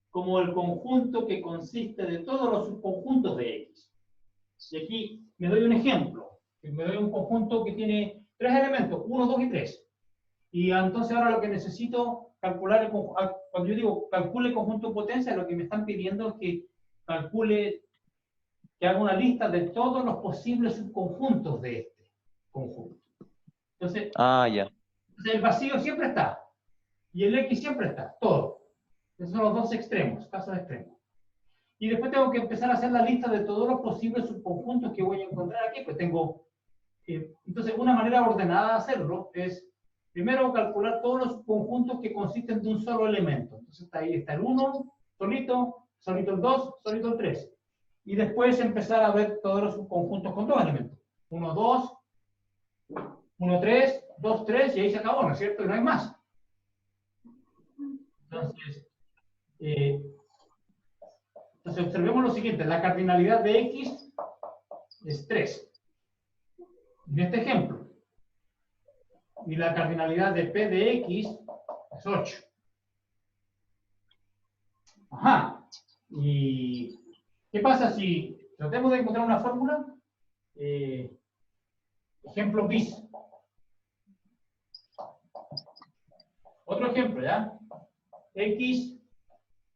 como el conjunto que consiste de todos los subconjuntos de X. Y aquí me doy un ejemplo. Me doy un conjunto que tiene 3 elementos, 1, 2 y 3. Y entonces ahora lo que necesito calcular, cuando yo digo calcule el conjunto potencia, lo que me están pidiendo es que calcule, que haga una lista de todos los posibles subconjuntos de este conjunto. Entonces, ya. el vacío siempre está. Y el X siempre está, todo. Esos son los dos extremos, casos extremos. Y después tengo que empezar a hacer la lista de todos los posibles subconjuntos que voy a encontrar aquí. Pues tengo, entonces una manera ordenada de hacerlo es, primero calcular todos los subconjuntos que consisten de un solo elemento. Entonces ahí está el 1, solito el 2, solito el 3. Y después empezar a ver todos los subconjuntos con 2 elementos. 1, 2, 1, 3, 2, 3, y ahí se acabó, ¿no es cierto? Y no hay más. Entonces observemos lo siguiente, la cardinalidad de X es 3, en este ejemplo, y la cardinalidad de P de X es 8. Ajá, y ¿qué pasa si tratemos de encontrar una fórmula? Ejemplo bis. Otro ejemplo, ¿ya? X,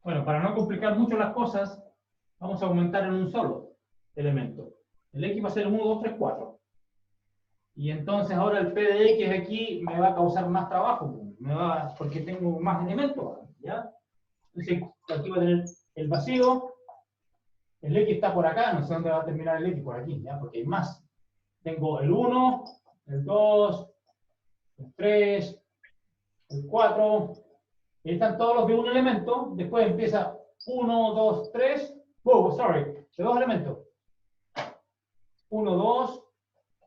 Bueno, para no complicar mucho las cosas, vamos a aumentar en un solo elemento. El X va a ser 1, 2, 3, 4. Y entonces ahora el P de X aquí me va a causar más trabajo, porque tengo más elementos, ¿ya? Entonces aquí va a tener el vacío, el X está por acá, no sé dónde va a terminar el X, por aquí, ¿ya? Porque hay más. Tengo el 1, el 2, el 3, el 4, y están todos los de un elemento, después empieza 1, 2, 3, oh, sorry, de dos elementos. 1, 2,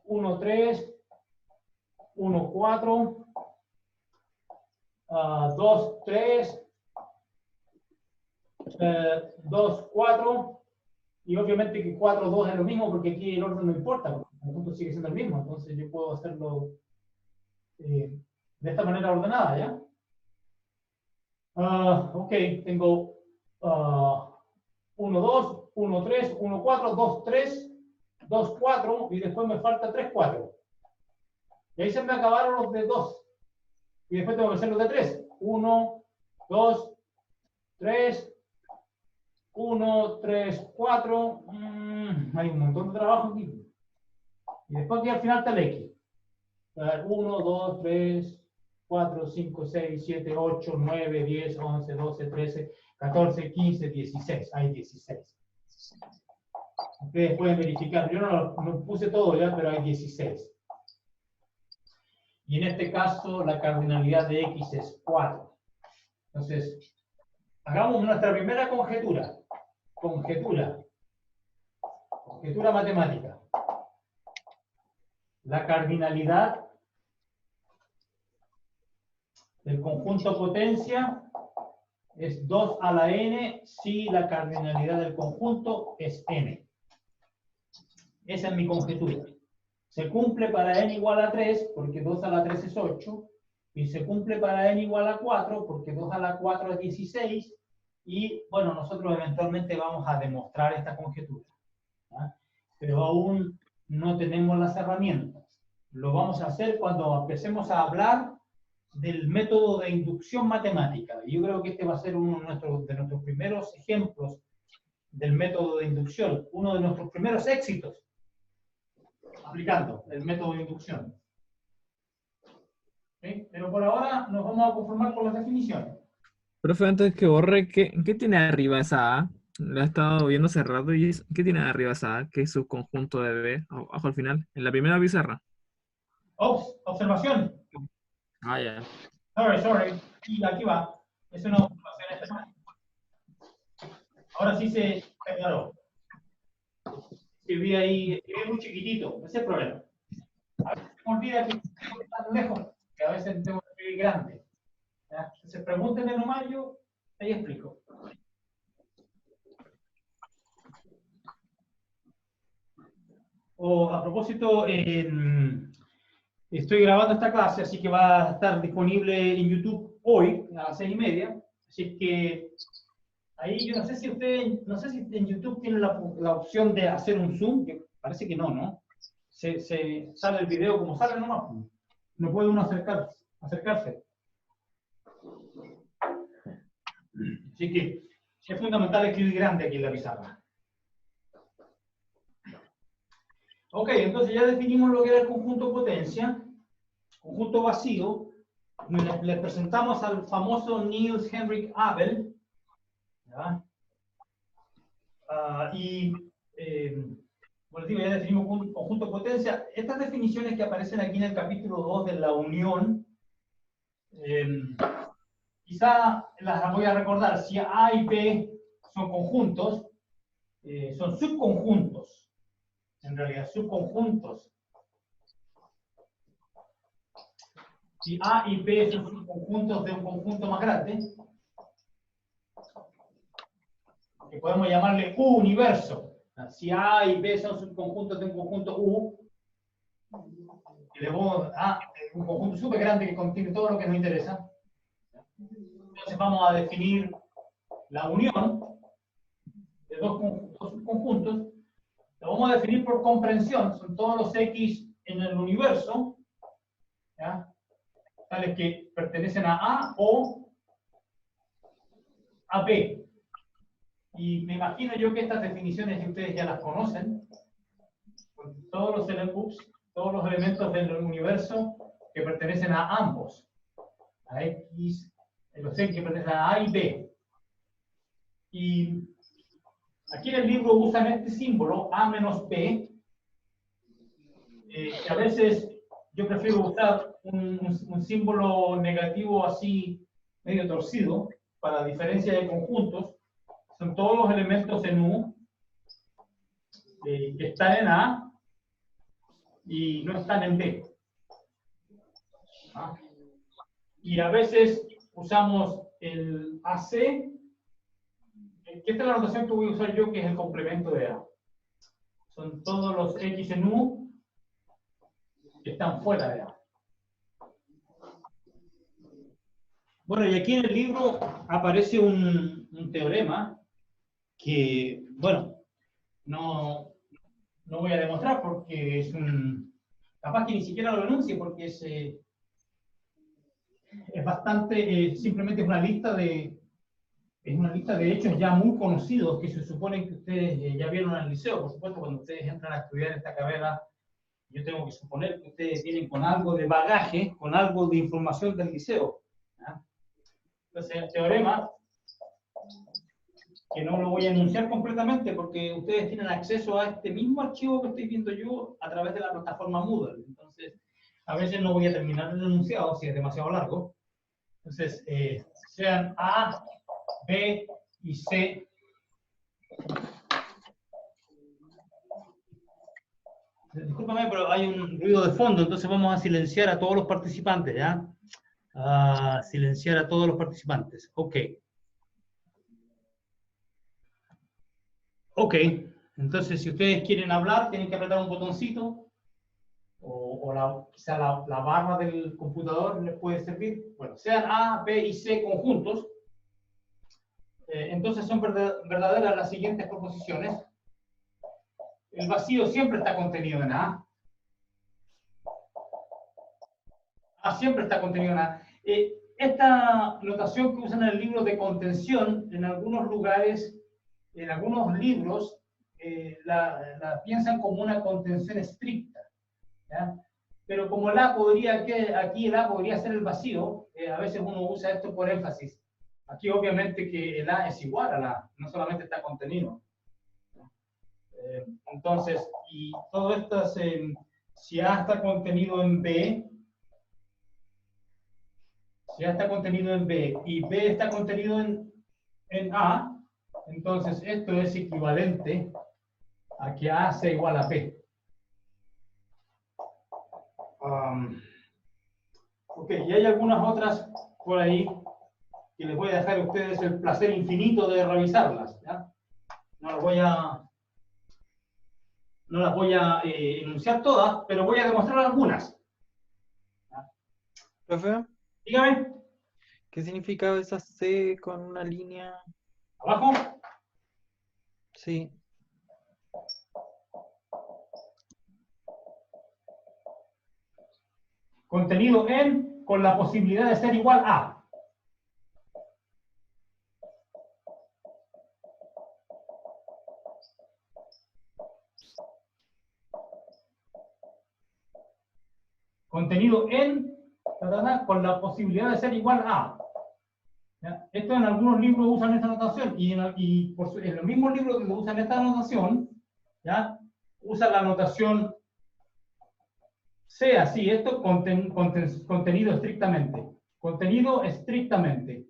1, 3, 1, 4, 2, 3, 2, 4, y obviamente que 4, 2 es lo mismo porque aquí el orden no importa, porque el conjunto sigue siendo el mismo, entonces yo puedo hacerlo de esta manera ordenada, ¿ya? Ok, tengo 1, 2, 1, 3, 1, 4, 2, 3, 2, 4, y después me falta 3, 4. Y ahí se me acabaron los de 2. Y después tengo que hacer los de 3. 1, 2, 3, 1, 3, 4. Hay un montón de trabajo aquí. Y después aquí al final está el X. 1, 2, 3, 4, 5, 6, 7, 8, 9, 10, 11, 12, 13, 14, 15, 16. Hay 16. Ustedes pueden verificar. Yo no puse todo ya, pero hay 16. Y en este caso la cardinalidad de X es 4. Entonces, hagamos nuestra primera conjetura. Conjetura matemática. La cardinalidad del conjunto potencia es 2 a la n si la cardinalidad del conjunto es n. Esa es mi conjetura. Se cumple para n igual a 3, porque 2 a la 3 es 8, y se cumple para n igual a 4, porque 2 a la 4 es 16, y bueno, nosotros eventualmente vamos a demostrar esta conjetura, ¿ya? Pero aún no tenemos las herramientas. Lo vamos a hacer cuando empecemos a hablar del método de inducción matemática. Y yo creo que este va a ser uno de nuestros primeros ejemplos del método de inducción, uno de nuestros primeros éxitos aplicando el método de inducción. ¿Sí? Pero por ahora nos vamos a conformar con las definiciones. Profe, antes que borre, ¿qué tiene arriba esa A? La he estado viendo hace rato y ¿qué tiene arriba esa A? ¿Qué es su conjunto de B? Abajo al final, en la primera pizarra. Observación. Ah, ya. Sorry. Y aquí va. Es una observación. Ahora sí se aclaró. Escribí ahí, escribí muy chiquitito. Ese es el problema. A veces se me olvida que estoy tan lejos, que a veces tengo que escribir grande. ¿Ya? Entonces pregúntenme nomás, yo ahí explico. A propósito, estoy grabando esta clase, así que va a estar disponible en YouTube hoy a las 6:30. Así que ahí yo no sé si en YouTube tienen la opción de hacer un zoom, que parece que no. Se sale el video como sale nomás. No puede uno acercarse. Así que es fundamental escribir grande aquí en la pizarra. Ok, entonces ya definimos lo que era el conjunto potencia, conjunto vacío. Le presentamos al famoso Niels Henrik Abel. ¿Ya? Bueno, ya definimos un conjunto potencia. Estas definiciones que aparecen aquí en el capítulo 2 de la unión, quizá las voy a recordar. Si A y B son conjuntos, son subconjuntos. En realidad, subconjuntos. Si A y B son subconjuntos de un conjunto más grande, que podemos llamarle U universo. Si A y B son subconjuntos de un conjunto U, un conjunto súper grande que contiene todo lo que nos interesa, entonces vamos a definir la unión de dos subconjuntos. Lo vamos a definir por comprensión, son todos los X en el universo, ¿ya? Tales que pertenecen a A o a B. Y me imagino yo que estas definiciones ustedes ya las conocen. Todos los elementos del universo que pertenecen a ambos. A X, los X que pertenecen a A y B. Y aquí en el libro usan este símbolo, A menos B, que a veces yo prefiero usar un símbolo negativo así, medio torcido, para diferencia de conjuntos. Son todos los elementos en U que están en A y no están en B. ¿Ah? Y a veces usamos el AC, que esta es la notación que voy a usar yo, que es el complemento de A. Son todos los X en U que están fuera de A. Bueno, y aquí en el libro aparece un teorema que, bueno, no voy a demostrar porque es capaz que ni siquiera lo denuncie porque es bastante, simplemente es una lista de hechos ya muy conocidos que se supone que ustedes ya vieron en el liceo. Por supuesto, cuando ustedes entran a estudiar esta carrera, yo tengo que suponer que ustedes vienen con algo de bagaje, con algo de información del liceo. ¿Ya? Entonces, el teorema, que no lo voy a enunciar completamente porque ustedes tienen acceso a este mismo archivo que estoy viendo yo a través de la plataforma Moodle. Entonces, a veces no voy a terminar el enunciado si es demasiado largo. Entonces, sean A, B y C. Discúlpame, pero hay un ruido de fondo, entonces vamos a silenciar a todos los participantes, ¿ya? A silenciar a todos los participantes. Ok. Ok, entonces si ustedes quieren hablar, tienen que apretar un botoncito, o quizá la barra del computador les puede servir. Bueno, sean A, B y C conjuntos, entonces son verdaderas las siguientes proposiciones. El vacío siempre está contenido en A. A siempre está contenido en A. Esta notación que usan en el libro de contención, en algunos lugares, en algunos libros, la piensan como una contención estricta. ¿Ya? Pero como el A aquí el A podría ser el vacío, a veces uno usa esto por énfasis. Aquí obviamente que el A es igual al A, no solamente está contenido. Entonces, y todo esto si A está contenido en B, si A está contenido en B y B está contenido en A, entonces esto es equivalente a que A sea igual a B. Ok, y hay algunas otras por ahí que les voy a dejar a ustedes el placer infinito de revisarlas. ¿Ya? No las voy a enunciar todas, pero voy a demostrar algunas. ¿Ya? Profe, Dígame. ¿qué significaba esa C con una línea? ¿Abajo? Sí. Contenido en con la posibilidad de ser igual a. Contenido en con la posibilidad de ser igual a. ¿Ya? Esto en algunos libros usan esta notación y en los mismos libros que usan esta notación, ¿ya? Usan la notación sea así, esto contenido estrictamente. Contenido estrictamente.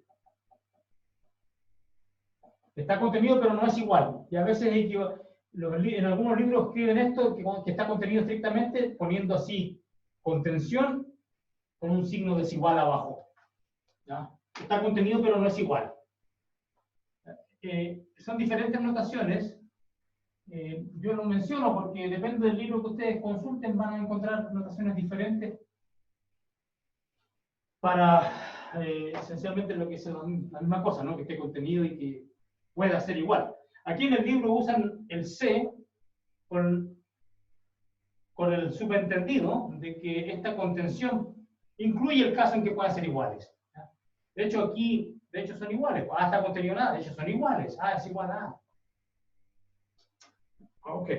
Está contenido pero no es igual. Y a veces en algunos libros escriben esto que está contenido estrictamente poniendo así contención con un signo desigual abajo. ¿Ya? Está contenido pero no es igual. Son diferentes notaciones. Yo lo menciono porque depende del libro que ustedes consulten, van a encontrar notaciones diferentes para esencialmente lo que es la misma cosa, ¿no? Que esté contenido y que pueda ser igual. Aquí en el libro usan el C con el subentendido de que esta contención incluye el caso en que puedan ser iguales. ¿Ya? De hecho, aquí De hecho son iguales. A está contenido en A, de hecho son iguales. A es igual a A. Ok.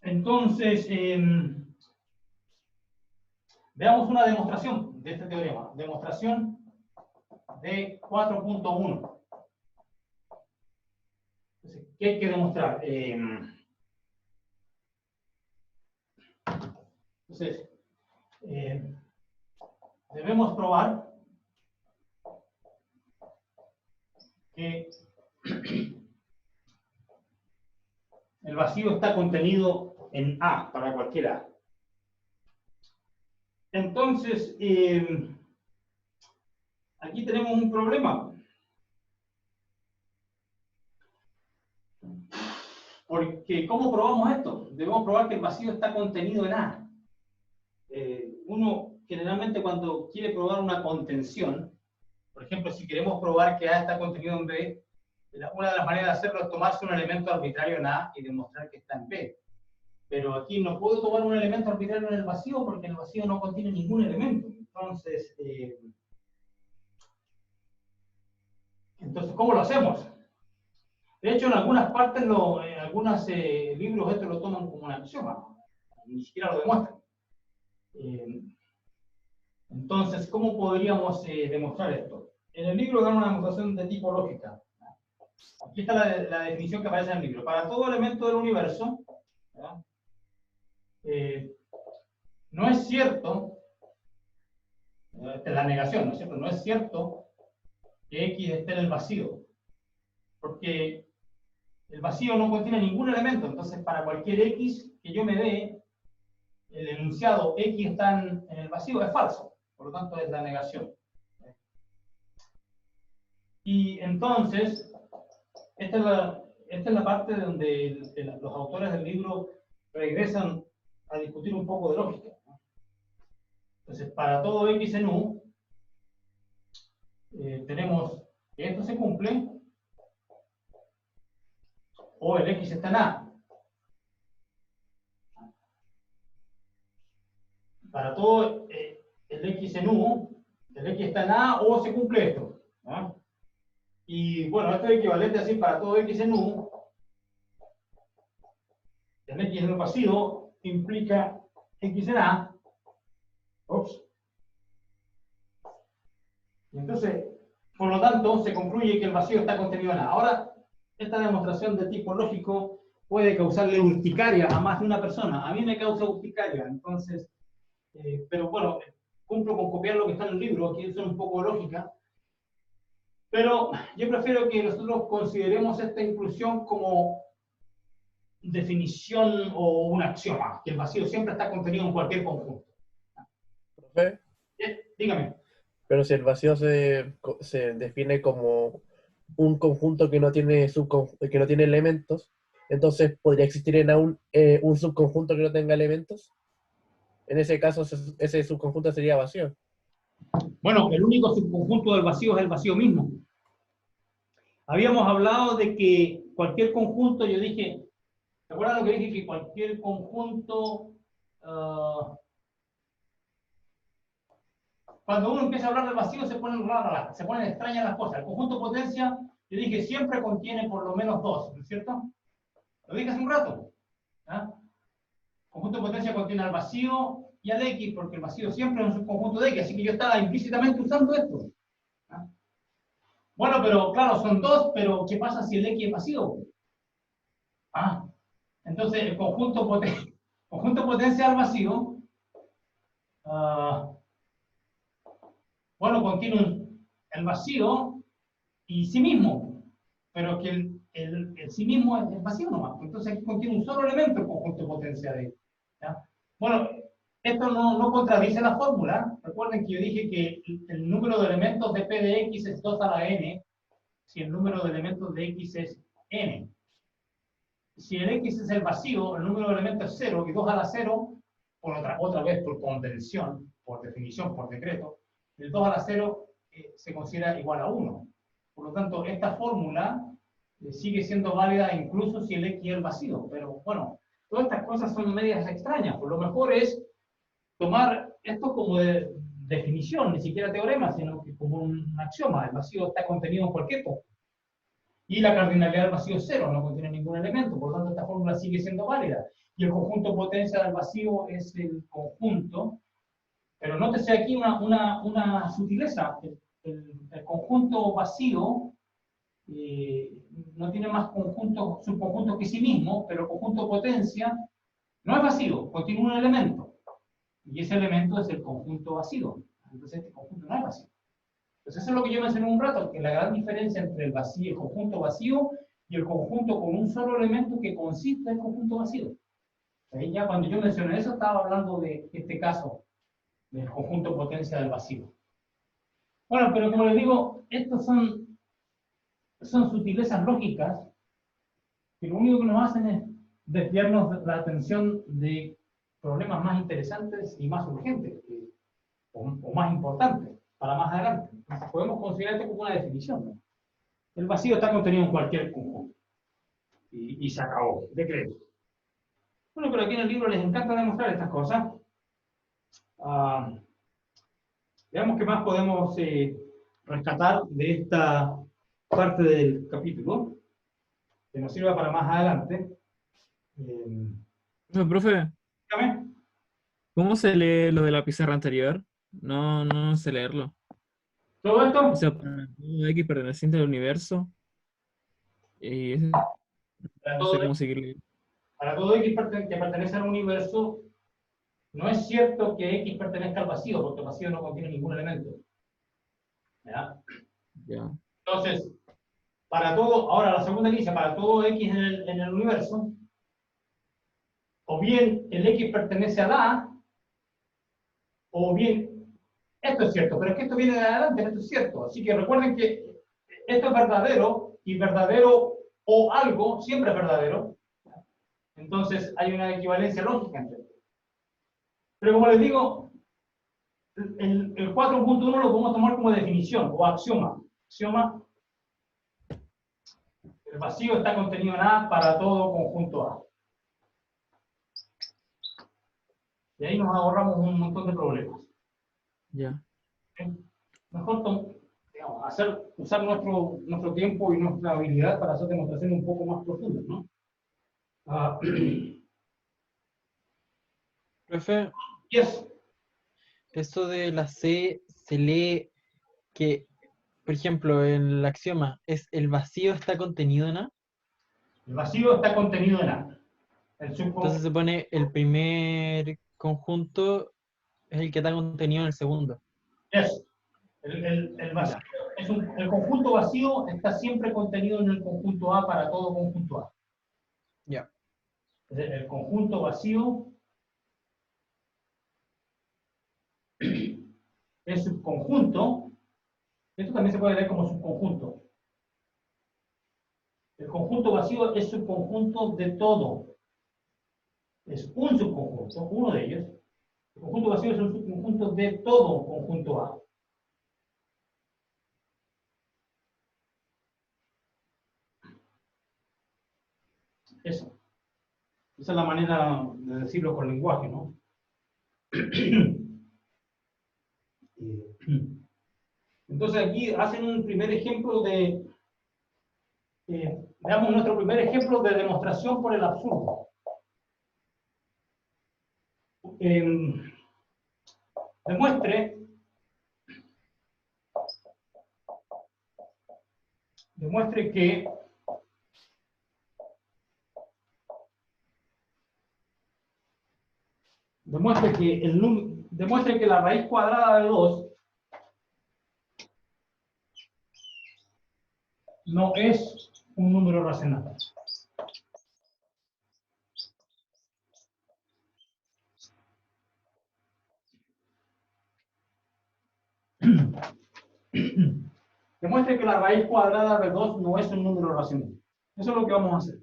Entonces, veamos una demostración de este teorema. Demostración de 4.1. Entonces, ¿qué hay que demostrar? Entonces, debemos probar que el vacío está contenido en A, para cualquier A. Entonces, aquí tenemos un problema. Porque, ¿cómo probamos esto? Debemos probar que el vacío está contenido en A. Uno, generalmente, cuando quiere probar una contención, por ejemplo, si queremos probar que A está contenido en B, una de las maneras de hacerlo es tomarse un elemento arbitrario en A y demostrar que está en B. Pero aquí no puedo tomar un elemento arbitrario en el vacío porque el vacío no contiene ningún elemento. Entonces, ¿cómo lo hacemos? De hecho, en algunas partes, en algunos libros, esto lo toman como un axioma. Ni siquiera lo demuestran. Entonces, ¿cómo podríamos demostrar esto? En el libro dan una demostración de tipo lógica. Aquí está la definición que aparece en el libro. Para todo elemento del universo, no es cierto, esta es la negación, ¿no es cierto? No es cierto que X esté en el vacío, porque el vacío no contiene ningún elemento. Entonces, para cualquier X que yo me dé, el enunciado X está en el vacío es falso, por lo tanto es la negación. Y entonces, esta es la parte donde los autores del libro regresan a discutir un poco de lógica. Entonces, para todo X en U, tenemos que esto se cumple, o el X está en A. Para todo el X en U, el X está en A o se cumple esto. Y bueno, esto es equivalente así para todo X en U. El X en el vacío implica X en A. Ups. Y entonces, por lo tanto, se concluye que el vacío está contenido en A. Ahora, esta demostración de tipo lógico puede causarle urticaria a más de una persona. A mí me causa urticaria, entonces, pero bueno, cumplo con copiar lo que está en el libro, aquí es un poco lógica. Pero yo prefiero que nosotros consideremos esta inclusión como definición o un axioma, que el vacío siempre está contenido en cualquier conjunto. ¿Profe? Dígame. Pero si el vacío se define como un conjunto que no tiene elementos, entonces ¿podría existir en un subconjunto que no tenga elementos? En ese caso, ese subconjunto sería vacío. Bueno, el único subconjunto del vacío es el vacío mismo. Habíamos hablado de que cualquier conjunto, yo dije, ¿se acuerdan lo que dije? Que cualquier conjunto, cuando uno empieza a hablar del vacío se ponen raras, se ponen extrañas las cosas. El conjunto potencia, yo dije, siempre contiene por lo menos dos, ¿no es cierto? Lo dije hace un rato. El conjunto potencia contiene al vacío y al X, porque el vacío siempre es un subconjunto de X, así que yo estaba implícitamente usando esto. Bueno, pero claro, son dos, pero ¿qué pasa si el X es vacío? Entonces el conjunto potencia al vacío, bueno, contiene el vacío y sí mismo, pero que el sí mismo es vacío nomás. Entonces aquí contiene un solo elemento el conjunto potencia de. Bueno, esto no contradice la fórmula. Recuerden que yo dije que el número de elementos de P de X es 2 a la n, si el número de elementos de X es n. Si el X es el vacío, el número de elementos es 0, y 2 a la 0, por otra vez por convención, por definición, por decreto, el 2 a la 0 se considera igual a 1. Por lo tanto, esta fórmula sigue siendo válida incluso si el X es el vacío. Pero bueno, todas estas cosas son medias extrañas. Por lo mejor es tomar esto como definición, ni siquiera teorema, sino que como un axioma. El vacío está contenido en cualquier conjunto. Y la cardinalidad del vacío es cero, no contiene ningún elemento, por lo tanto esta fórmula sigue siendo válida. Y el conjunto potencia del vacío es el conjunto, pero nótese aquí una sutileza. El conjunto vacío no tiene más subconjuntos que sí mismo, pero el conjunto potencia no es vacío, contiene un elemento. Y ese elemento es el conjunto vacío. Entonces este conjunto no es vacío. Entonces eso es lo que yo mencioné un rato, que la gran diferencia entre el vacío, el conjunto vacío y el conjunto con un solo elemento que consiste en el conjunto vacío. Ahí ya cuando yo mencioné eso estaba hablando de este caso, del conjunto potencia del vacío. Bueno, pero como les digo, estos son sutilezas lógicas que lo único que nos hacen es desviarnos la atención de problemas más interesantes y más urgentes, o más importantes, para más adelante. Entonces, podemos considerar esto como una definición, ¿no? El vacío está contenido en cualquier conjunto. Y se acabó, decreto. Bueno, pero aquí en el libro les encanta demostrar estas cosas. Veamos qué más podemos rescatar de esta parte del capítulo, que nos sirva para más adelante. Profe, Dígame. ¿cómo se lee lo de la pizarra anterior? No sé leerlo. Todo esto, O sea, para todo X perteneciente al universo. Y ese, para no sé todo, cómo seguirlo. para todo X que pertenece al universo, no es cierto que X pertenezca al vacío, porque el vacío no contiene ningún elemento. ¿Ya? Ya. Entonces, para todo, ahora la segunda dice, para todo X en el universo, o bien el X pertenece a la A, o bien, esto es cierto, pero es que esto viene de adelante, esto es cierto. Así que recuerden que esto es verdadero, y verdadero o algo siempre es verdadero. Entonces hay una equivalencia lógica entre ellos. Pero como les digo, el 4.1 lo podemos tomar como definición o axioma. Axioma: el vacío está contenido en A para todo conjunto A. Y ahí nos ahorramos un montón de problemas. Ya. Mejor digamos, usar nuestro tiempo y nuestra habilidad para hacer demostraciones un poco más profundas, ¿no? Profe, Yes. eso de la C se lee que, por ejemplo, en el axioma, ¿es el vacío está contenido en A? El vacío está contenido en A. Entonces se pone el primer conjunto es el que está contenido en el segundo. Yes. El vacío el conjunto vacío está siempre contenido en el conjunto A para todo conjunto A. Ya. El conjunto vacío es subconjunto. Esto también se puede leer como subconjunto. El conjunto vacío es subconjunto de todo. Es un subconjunto, uno de ellos. El conjunto vacío es un subconjunto de todo conjunto A. Eso. Esa es la manera de decirlo con lenguaje, ¿no? Entonces aquí hacen un primer ejemplo de, veamos nuestro primer ejemplo de demostración por el absurdo. Demuestre que demuestre que la raíz cuadrada de 2 no es un número racional. Demuestre que la raíz cuadrada de 2 no es un número racional. Eso es lo que vamos a hacer.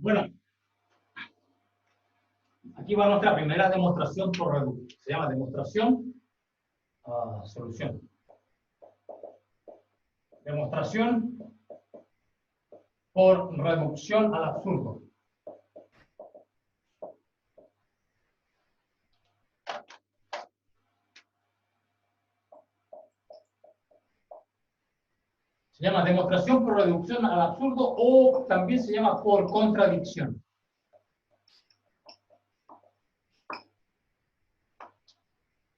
Bueno, aquí va nuestra primera demostración por reducción. Se llama demostración solución. Demostración por reducción al absurdo. Se llama demostración por reducción al absurdo o también se llama por contradicción.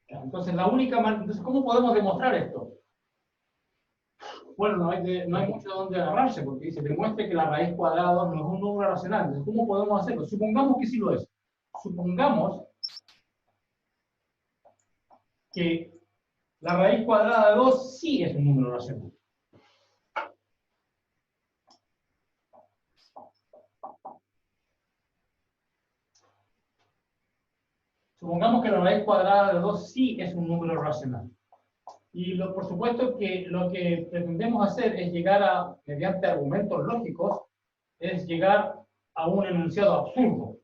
Entonces, entonces, ¿cómo podemos demostrar esto? Bueno, no hay mucho donde agarrarse, porque dice, demuestre que la raíz cuadrada no es un número racional. Entonces, ¿cómo podemos hacerlo? Supongamos que sí lo es. Supongamos que la raíz cuadrada de 2 sí es un número racional. Supongamos que la raíz cuadrada de 2 sí es un número racional. Y por supuesto que lo que pretendemos hacer es llegar a, mediante argumentos lógicos, es llegar a un enunciado absurdo,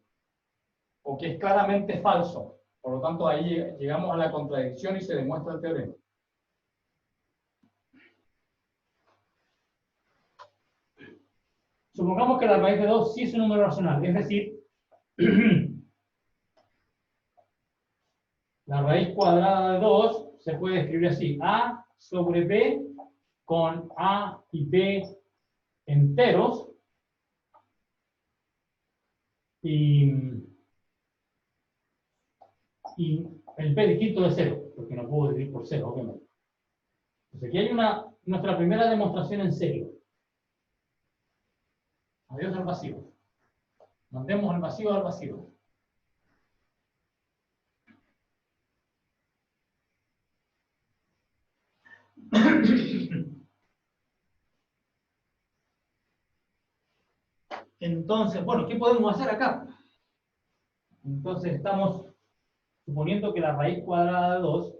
o que es claramente falso. Por lo tanto, ahí llegamos a la contradicción y se demuestra el teorema. Supongamos que la raíz de 2 sí es un número racional, es decir, la raíz cuadrada de 2 se puede escribir así: a sobre b con a y b enteros y el b distinto de 0, porque no puedo dividir por 0, obviamente. Entonces aquí hay nuestra primera demostración en serio. Adiós al vacío. Mandemos el vacío al vacío. Entonces, bueno, ¿qué podemos hacer acá? Entonces estamos suponiendo que la raíz cuadrada de 2,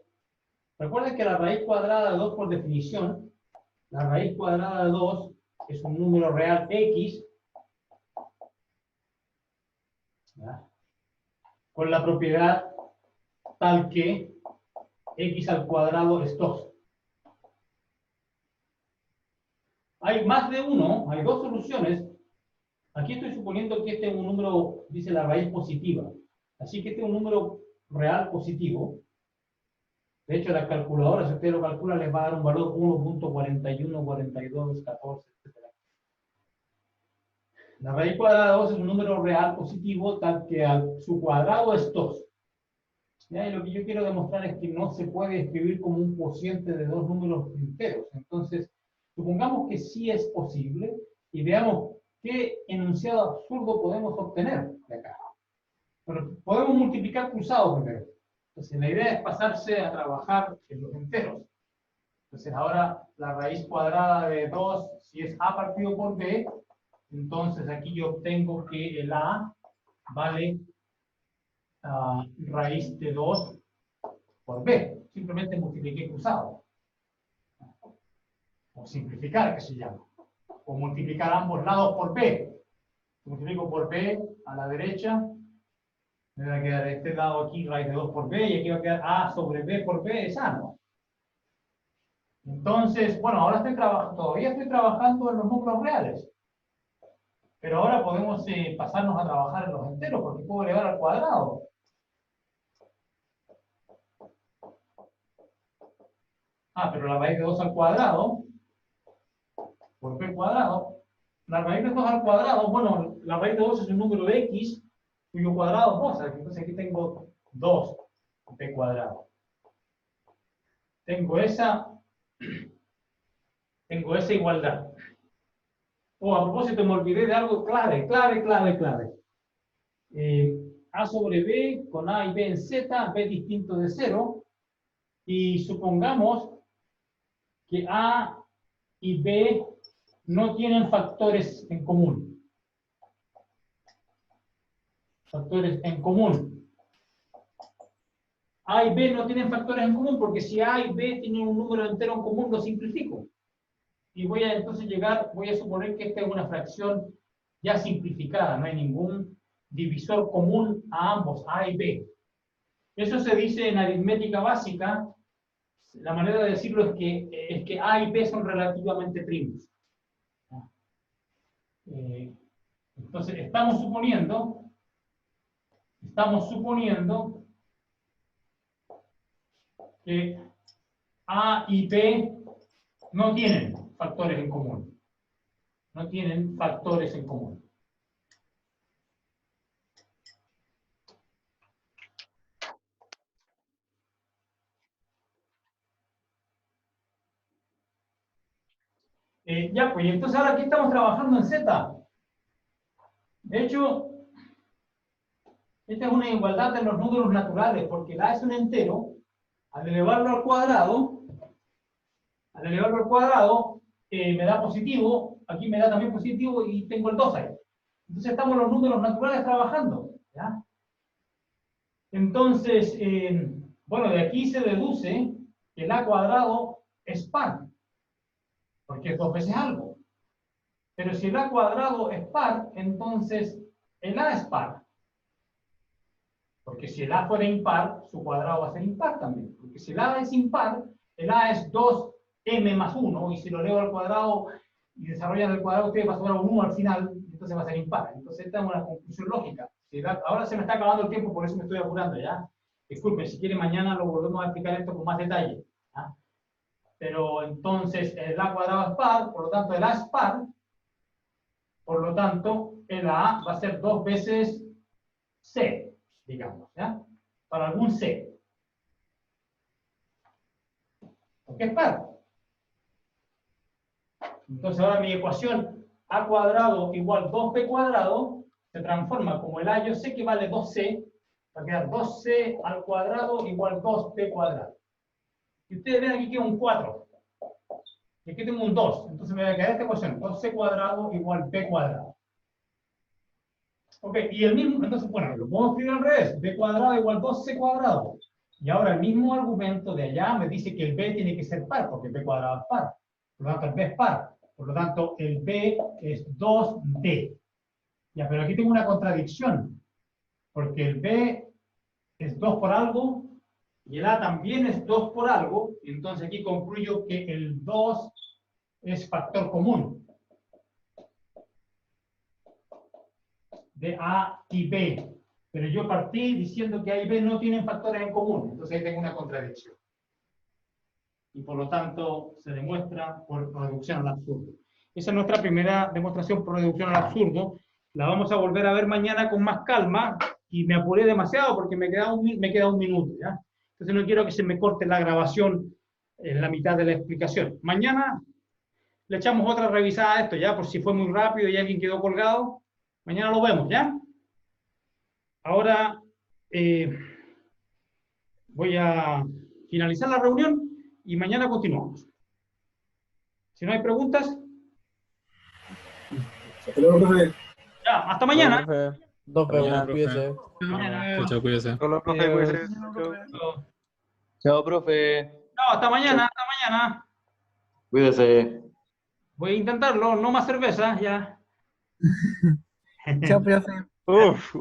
recuerden que la raíz cuadrada de 2 por definición, la raíz cuadrada de 2 es un número real x, ¿ya?, con la propiedad tal que x al cuadrado es 2. Hay más de uno, hay dos soluciones. Aquí estoy suponiendo que este es un número, dice la raíz positiva. Así que este es un número real positivo. De hecho, las calculadoras, si ustedes lo calculan, les va a dar un valor 1.41, 42, 14, etc. La raíz cuadrada de 2 es un número real positivo, tal que su cuadrado es 2. ¿Ya? Y lo que yo quiero demostrar es que no se puede escribir como un cociente de dos números enteros. Entonces, supongamos que sí es posible y veamos qué enunciado absurdo podemos obtener de acá. Pero podemos multiplicar cruzados primero. Entonces, la idea es pasarse a trabajar en los enteros. Entonces, ahora la raíz cuadrada de 2, si es a partido por b, entonces aquí yo obtengo que el a vale raíz de 2 por b. Simplemente multipliqué cruzado. O simplificar, que se llama. O multiplicar ambos lados por b. Multiplico por b a la derecha. Me va a quedar este lado aquí raíz de 2 por b, y aquí va a quedar a sobre b por b, es a, ¿no? Entonces, bueno, ahora todavía estoy trabajando en los números reales. Pero ahora podemos pasarnos a trabajar en los enteros, porque puedo elevar al cuadrado. Pero la raíz de 2 al cuadrado, por b cuadrado, la raíz de 2 al cuadrado, bueno, la raíz de 2 es un número de x, cuyo cuadrado es 2, entonces aquí tengo 2b cuadrado. Tengo esa igualdad. A propósito, me olvidé de algo clave. A sobre b con a y b en z, b distinto de 0, y supongamos que a y b no tienen factores en común. Factores en común. A y B no tienen factores en común, porque si A y B tienen un número entero en común, lo simplifico. Y voy a suponer que esta es una fracción ya simplificada, no hay ningún divisor común a ambos, A y B. Eso se dice en aritmética básica, La manera de decirlo es que A y B son relativamente primos. Entonces, estamos suponiendo que A y B no tienen factores en común. No tienen factores en común. Ya, pues, entonces ahora aquí estamos trabajando en Z. De hecho, esta es una igualdad de los números naturales, porque el A es un entero. Al elevarlo al cuadrado, me da positivo, aquí me da también positivo y tengo el 2 ahí. Entonces estamos los números naturales trabajando, ¿ya? Entonces, bueno, de aquí se deduce que el A cuadrado es par, porque es 2 veces algo. Pero si el A cuadrado es par, entonces el A es par. Porque si el A fuera impar, su cuadrado va a ser impar también. Porque si el A es impar, el A es 2m más 1, y si lo elevo al cuadrado y desarrollan el cuadrado, usted va a sobrar un 1 al final, entonces va a ser impar. Entonces esta es una conclusión lógica. Ahora se me está acabando el tiempo, por eso me estoy apurando, ¿ya? Disculpen, si quieren mañana lo volvemos a explicar esto con más detalle, ¿ya? Pero entonces el A cuadrado es par, por lo tanto el A es par, por lo tanto el A va a ser 2 veces C, digamos, ¿ya? Para algún C. Porque es par. Entonces ahora mi ecuación A cuadrado igual 2B cuadrado se transforma como el A yo sé que vale 2C, va a quedar 2C al cuadrado igual 2B cuadrado. Y ustedes ven aquí que es un 4. Y aquí tengo un 2. Entonces me va a quedar esta ecuación, 2C cuadrado igual B cuadrado. Ok, y el mismo, entonces, bueno, lo puedo escribir al revés. B cuadrado igual 2C cuadrado. Y ahora el mismo argumento de allá me dice que el B tiene que ser par, porque B cuadrado es par. Por lo tanto, el B es par. Por lo tanto, el B es 2D. Ya, pero aquí tengo una contradicción. Porque el B es 2 por algo, y el A también es 2 por algo. Y entonces aquí concluyo que el 2 es factor común de A y B. Pero yo partí diciendo que A y B no tienen factores en común. Entonces ahí tengo una contradicción. Y por lo tanto se demuestra por reducción al absurdo. Esa es nuestra primera demostración por reducción al absurdo. La vamos a volver a ver mañana con más calma. Y me apuré demasiado porque me queda un minuto, ¿ya? Entonces no quiero que se me corte la grabación en la mitad de la explicación. Mañana le echamos otra revisada a esto, ¿ya? Por si fue muy rápido y alguien quedó colgado. Mañana lo vemos, ¿ya? Ahora voy a finalizar la reunión y mañana continuamos. Si no hay preguntas, ya, hasta mañana. Profe. Nos vemos, Mañana, cuídense. Chao, chao, cuídese. Hola, profe, cuídese. Chao, profe. No, hasta mañana, hasta mañana. Cuídese. Voy a intentarlo, no más cerveza, ya. Chao, profe. Uf.